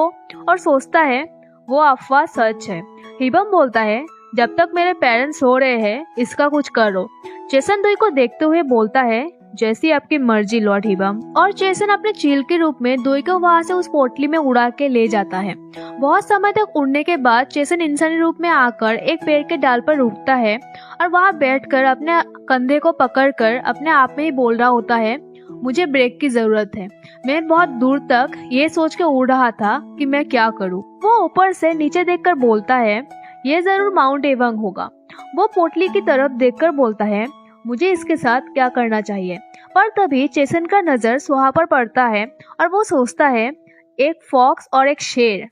Speaker 2: और सोचता है वो अफवाह सच है। हीबम बोलता है, जब तक मेरे पेरेंट्स सो रहे हैं इसका कुछ करो। चेसन दोई को देखते हुए बोलता है, जैसी आपकी मर्जी लॉर्ड हीबम। और चेसन अपने चील के रूप में दोई को वहाँ से उस पोटली में उड़ा के ले जाता है। बहुत समय तक उड़ने के बाद चेसन इंसानी रूप में आकर एक पेड़ के डाल पर रुकता है और वहाँ बैठकर अपने कंधे को पकड़कर अपने आप में ही बोल रहा होता है, मुझे ब्रेक की जरूरत है। मैं बहुत दूर तक ये सोच के उड़ रहा था कि मैं क्या करूँ। वो ऊपर से नीचे देखकर बोलता है, ये जरूर माउंट एवंग होगा। वो पोटली की तरफ देखकर बोलता है, मुझे इसके साथ क्या करना चाहिए? पर तभी चेसन का नजर सुहा पर पड़ता है और वो सोचता है, एक फॉक्स और एक शेर।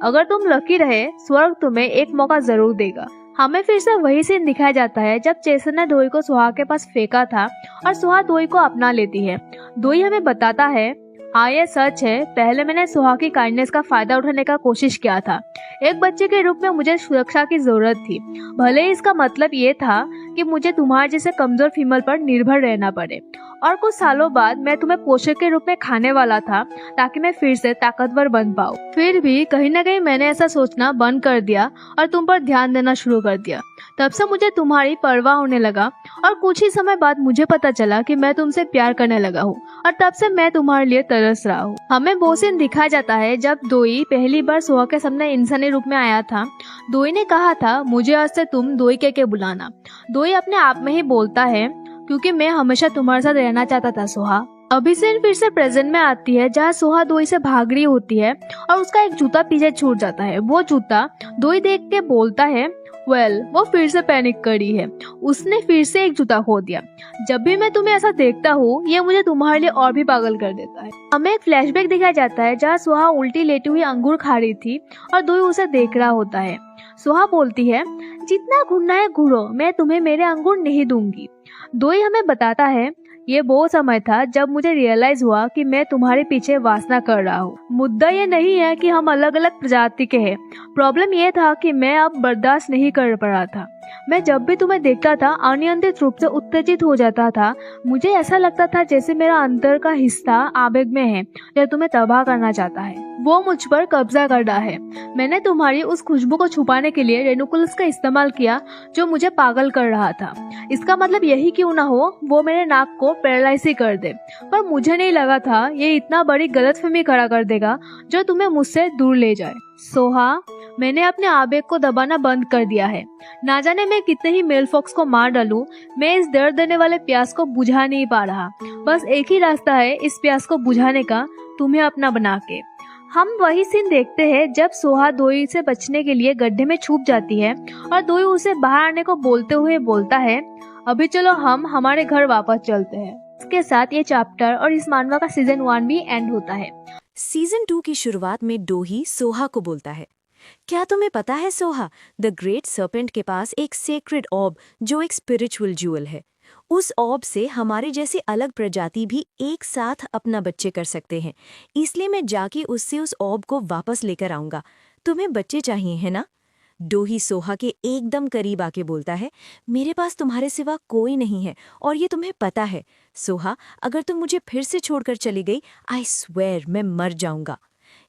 Speaker 2: अगर तुम लकी रहे, स्वर्ग तुम्हें एक मौका जरूर देगा। हमें फिर से वही सीन दिखाया जाता है जब चेसन ने दोई को सुहा के पास फेंका था और सुहा दोई को अपना लेती है। दोई हमें बताता है, हाँ ये सच है, पहले मैंने सुहा की काइंडनेस का फायदा उठाने का कोशिश किया था। एक बच्चे के रूप में मुझे सुरक्षा की जरूरत थी, भले ही इसका मतलब ये था कि मुझे तुम्हारे जैसे कमजोर फीमेल पर निर्भर रहना पड़े। और कुछ सालों बाद मैं तुम्हें पोषक के रूप में खाने वाला था ताकि मैं फिर से ताकतवर बन पाऊँ। फिर भी कहीं न कहीं मैंने ऐसा सोचना बंद कर दिया और तुम पर ध्यान देना शुरू कर दिया। तब से मुझे तुम्हारी परवाह होने लगा और कुछ ही समय बाद मुझे पता चला कि मैं तुमसे प्यार करने लगा हूँ और तब से मैं तुम्हारे लिए तरस रहा हूँ। हमें वो सीन दिखाया जाता है जब दोई पहली बार सुहा के सामने इंसानी रूप में आया था। दोई ने कहा था, मुझे आज से तुम दोई के बुलाना। दोई अपने आप में ही बोलता है, क्योंकि मैं हमेशा तुम्हारे साथ रहना चाहता था सुहा। अभी सीन फिर से प्रेजेंट में आती है जहाँ सुहा दोई से भाग रही होती है और उसका एक जूता पीछे छूट जाता है। वो जूता दोई देख के बोलता है, वो फिर से पैनिक करी है, उसने फिर से एक जूता खो दिया। जब भी मैं तुम्हें ऐसा देखता हूँ, ये मुझे तुम्हारे लिए और भी पागल कर देता है। हमें एक फ्लैशबैक दिखाया जाता है जहाँ सुहा उल्टी लेटी हुई अंगूर खा रही थी और दोई उसे देख रहा होता है। सुहा बोलती है, जितना घूरना है घूरो, मैं तुम्हें मेरे अंगूर नहीं दूंगी। दोई हमें बताता है, ये वो समय था जब मुझे रियलाइज हुआ कि मैं तुम्हारे पीछे वासना कर रहा हूँ। मुद्दा ये नहीं है कि हम अलग अलग प्रजाति के हैं, प्रॉब्लम ये था कि मैं अब बर्दाश्त नहीं कर पा रहा था। मैं जब भी तुम्हें देखता था अनियंत्रित रूप से उत्तेजित हो जाता था। मुझे ऐसा लगता था जैसे मेरा अंदर का हिस्सा आवेग में है जो तुम्हें तबाह करना चाहता है, वो मुझ पर कब्जा कर रहा है। मैंने तुम्हारी उस खुशबू को छुपाने के लिए रेनुकुलस का इस्तेमाल किया जो मुझे पागल कर रहा था। इसका मतलब यही क्यों ना हो, वो मेरे नाक को पैरालाइज ही कर दे। पर मुझे नहीं लगा था ये इतना बड़ी गलतफहमी खड़ा कर देगा जो तुम्हें मुझसे दूर ले जाए। सोहा, मैंने अपने आवेग को दबाना बंद कर दिया है। ना जाने मैं कितने ही मेल फॉक्स को मार डालूं, मैं इस दर्द देने वाले प्यास को बुझा नहीं पा रहा। बस एक ही रास्ता है इस प्यास को बुझाने का, तुम्हें अपना बना के। हम वही सीन देखते हैं जब सोहा दोई से बचने के लिए गड्ढे में छुप जाती है और दोई उसे बाहर आने को बोलते हुए बोलता है, अभी चलो हम हमारे घर वापस चलते हैं। इसके साथ ये चैप्टर और इस मानवा का सीजन 1 भी एंड होता है।
Speaker 1: सीजन 2 की शुरुआत में डोही सोहा को बोलता है, क्या तुम्हें पता है सोहा, द ग्रेट सर्पेंट के पास एक सेक्रेड ऑर्ब जो एक स्पिरिचुअल ज्यूअल है। उस ऑर्ब से हमारे जैसे अलग प्रजाति भी एक साथ अपना बच्चे कर सकते हैं। इसलिए मैं जाके उससे उस ऑर्ब को वापस लेकर आऊंगा। तुम्हें बच्चे चाहिए है ना? डोही सोहा के एकदम करीब आके बोलता है, मेरे पास तुम्हारे सिवा कोई नहीं है और ये तुम्हें पता है। सोहा, अगर तुम मुझे फिर से छोड़कर चली गई, आई स्वेयर मैं मर जाऊंगा।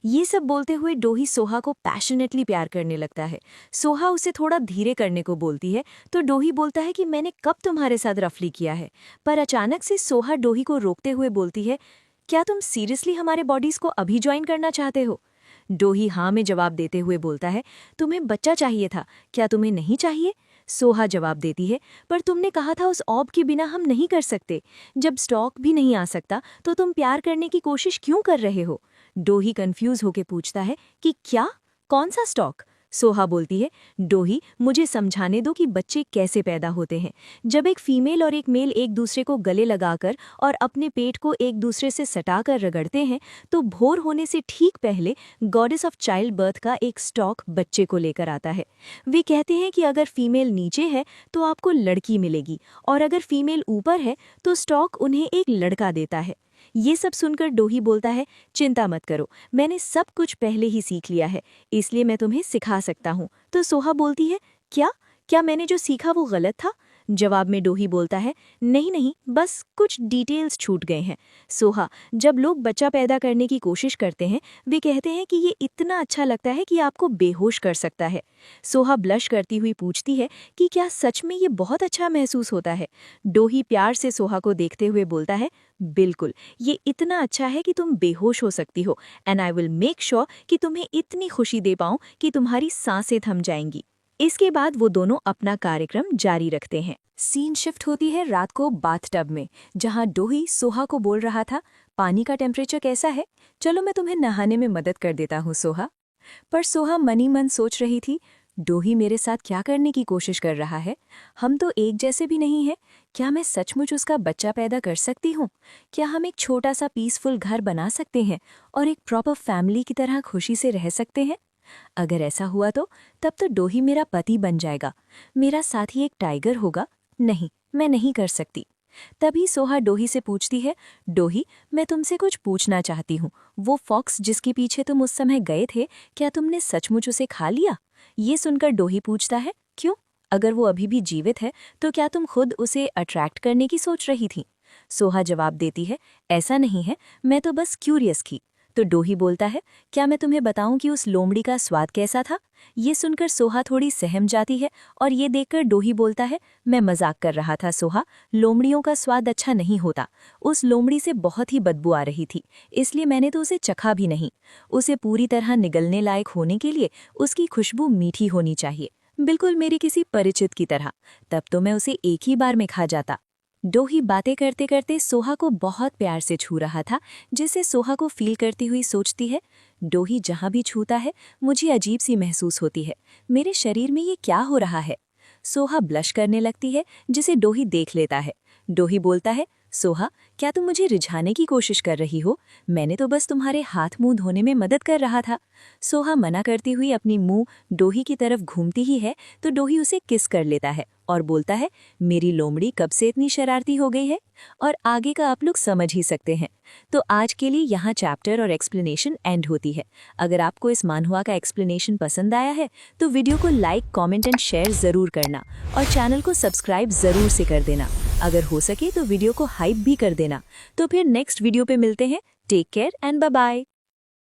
Speaker 1: ये सब बोलते हुए डोही सोहा को पैशनेटली प्यार करने लगता है। सोहा उसे थोड़ा धीरे करने को बोलती है तो डोही बोलता है कि मैंने कब तुम्हारे साथ रफली किया है। पर अचानक से सोहा डोही को रोकते हुए बोलती है, क्या तुम सीरियसली हमारे बॉडीज को अभी ज्वाइन करना चाहते हो? डोही हाँ में जवाब देते हुए बोलता है, तुम्हें बच्चा चाहिए था, क्या तुम्हें नहीं चाहिए? सोहा जवाब देती है, पर तुमने कहा था उस ऑर्ब के बिना हम नहीं कर सकते। जब स्टॉक भी नहीं आ सकता तो तुम प्यार करने की कोशिश क्यों कर रहे हो? डोही कंफ्यूज होकर पूछता है कि क्या, कौन सा स्टॉक? सोहा बोलती है, डोही मुझे समझाने दो कि बच्चे कैसे पैदा होते हैं। जब एक फीमेल और एक मेल एक दूसरे को गले लगाकर और अपने पेट को एक दूसरे से सटाकर रगड़ते हैं तो भोर होने से ठीक पहले गॉडेस ऑफ चाइल्ड बर्थ का एक स्टॉक बच्चे को लेकर आता है। वे कहते हैं कि अगर फीमेल नीचे है तो आपको लड़की मिलेगी और अगर फीमेल ऊपर है तो स्टॉक उन्हें एक लड़का देता है। ये सब सुनकर डोही बोलता है, चिंता मत करो, मैंने सब कुछ पहले ही सीख लिया है, इसलिए मैं तुम्हें सिखा सकता हूँ। तो सोहा बोलती है, क्या मैंने जो सीखा वो गलत था? जवाब में डोही बोलता है, नहीं, बस कुछ डिटेल्स छूट गए हैं। सोहा, जब लोग बच्चा पैदा करने की कोशिश करते हैं वे कहते हैं कि ये इतना अच्छा लगता है कि आपको बेहोश कर सकता है। सोहा ब्लश करती हुई पूछती है कि क्या सच में ये बहुत अच्छा महसूस होता है? डोही प्यार से सोहा को देखते हुए बोलता है, बिल्कुल, ये इतना अच्छा है कि तुम बेहोश हो सकती हो and I will make sure कि तुम्हें इतनी खुशी दे पाऊं कि तुम्हारी सांसें थम जाएंगी। इसके बाद वो दोनों अपना कार्यक्रम जारी रखते हैं। सीन शिफ्ट होती है रात को बाथटब में, जहां डोही सोहा को बोल रहा था, पानी का टेम्परेचर कैसा है? चलो मैं तुम्हें नहाने में मदद कर देता हूँ सोहा। पर सोहा मनी मन सोच रही थी, डोही मेरे साथ क्या करने की कोशिश कर रहा है? हम तो एक जैसे भी नहीं हैं। क्या मैं सचमुच उसका बच्चा पैदा कर सकती हूँ? क्या हम एक छोटा सा पीसफुल घर बना सकते हैं और एक प्रॉपर फैमिली की तरह खुशी से रह सकते हैं? अगर ऐसा हुआ तो तब तो डोही मेरा पति बन जाएगा, मेरा साथी एक टाइगर होगा। नहीं, मैं नहीं कर सकती। तभी सोहा डोही से पूछती है, डोही, मैं तुमसे कुछ पूछना चाहती हूँ। वो फॉक्स जिसके पीछे तुम उस समय गए थे, क्या तुमने सचमुच उसे खा लिया? ये सुनकर डोही पूछता है, क्यों? अगर वो अभी भी जीवित है तो क्या तुम खुद उसे अट्रैक्ट करने की सोच रही थी? सोहा जवाब देती है, ऐसा नहीं है, मैं तो बस क्यूरियस थी। तो डोही बोलता है, क्या मैं तुम्हें बताऊं कि उस लोमड़ी का स्वाद कैसा था? ये सुनकर सोहा थोड़ी सहम जाती है और ये देखकर डोही बोलता है, मैं मजाक कर रहा था सोहा, लोमड़ियों का स्वाद अच्छा नहीं होता। उस लोमड़ी से बहुत ही बदबू आ रही थी, इसलिए मैंने तो उसे चखा भी नहीं। उसे पूरी तरह निगलने लायक होने के लिए उसकी खुशबू मीठी होनी चाहिए, बिल्कुल मेरी किसी परिचित की तरह। तब तो मैं उसे एक ही बार में खा जाता। डोही बातें करते करते सोहा को बहुत प्यार से छू रहा था, जिसे सोहा को फील करती हुई सोचती है, डोही जहाँ भी छूता है मुझे अजीब सी महसूस होती है, मेरे शरीर में ये क्या हो रहा है? सोहा ब्लश करने लगती है, जिसे डोही देख लेता है। डोही बोलता है, सोहा, क्या तुम मुझे रिझाने की कोशिश कर रही हो? मैंने तो बस तुम्हारे हाथ मुंह धोने में मदद कर रहा था। सोहा मना करती हुई अपनी मुंह डोही की तरफ घूमती ही है तो डोही उसे किस कर लेता है और बोलता है, मेरी लोमड़ी कब से इतनी शरारती हो गई है? और आगे का आप लोग समझ ही सकते हैं। तो आज के लिए यहाँ चैप्टर और एक्सप्लेनेशन एंड होती है। अगर आपको इस मानहुआ का एक्सप्लेनेशन पसंद आया है तो वीडियो को लाइक, कमेंट एंड शेयर ज़रूर करना और चैनल को सब्सक्राइब ज़रूर से कर देना। अगर हो सके तो वीडियो को हाइप भी कर देना। तो फिर नेक्स्ट वीडियो पे मिलते हैं। Take care and bye bye.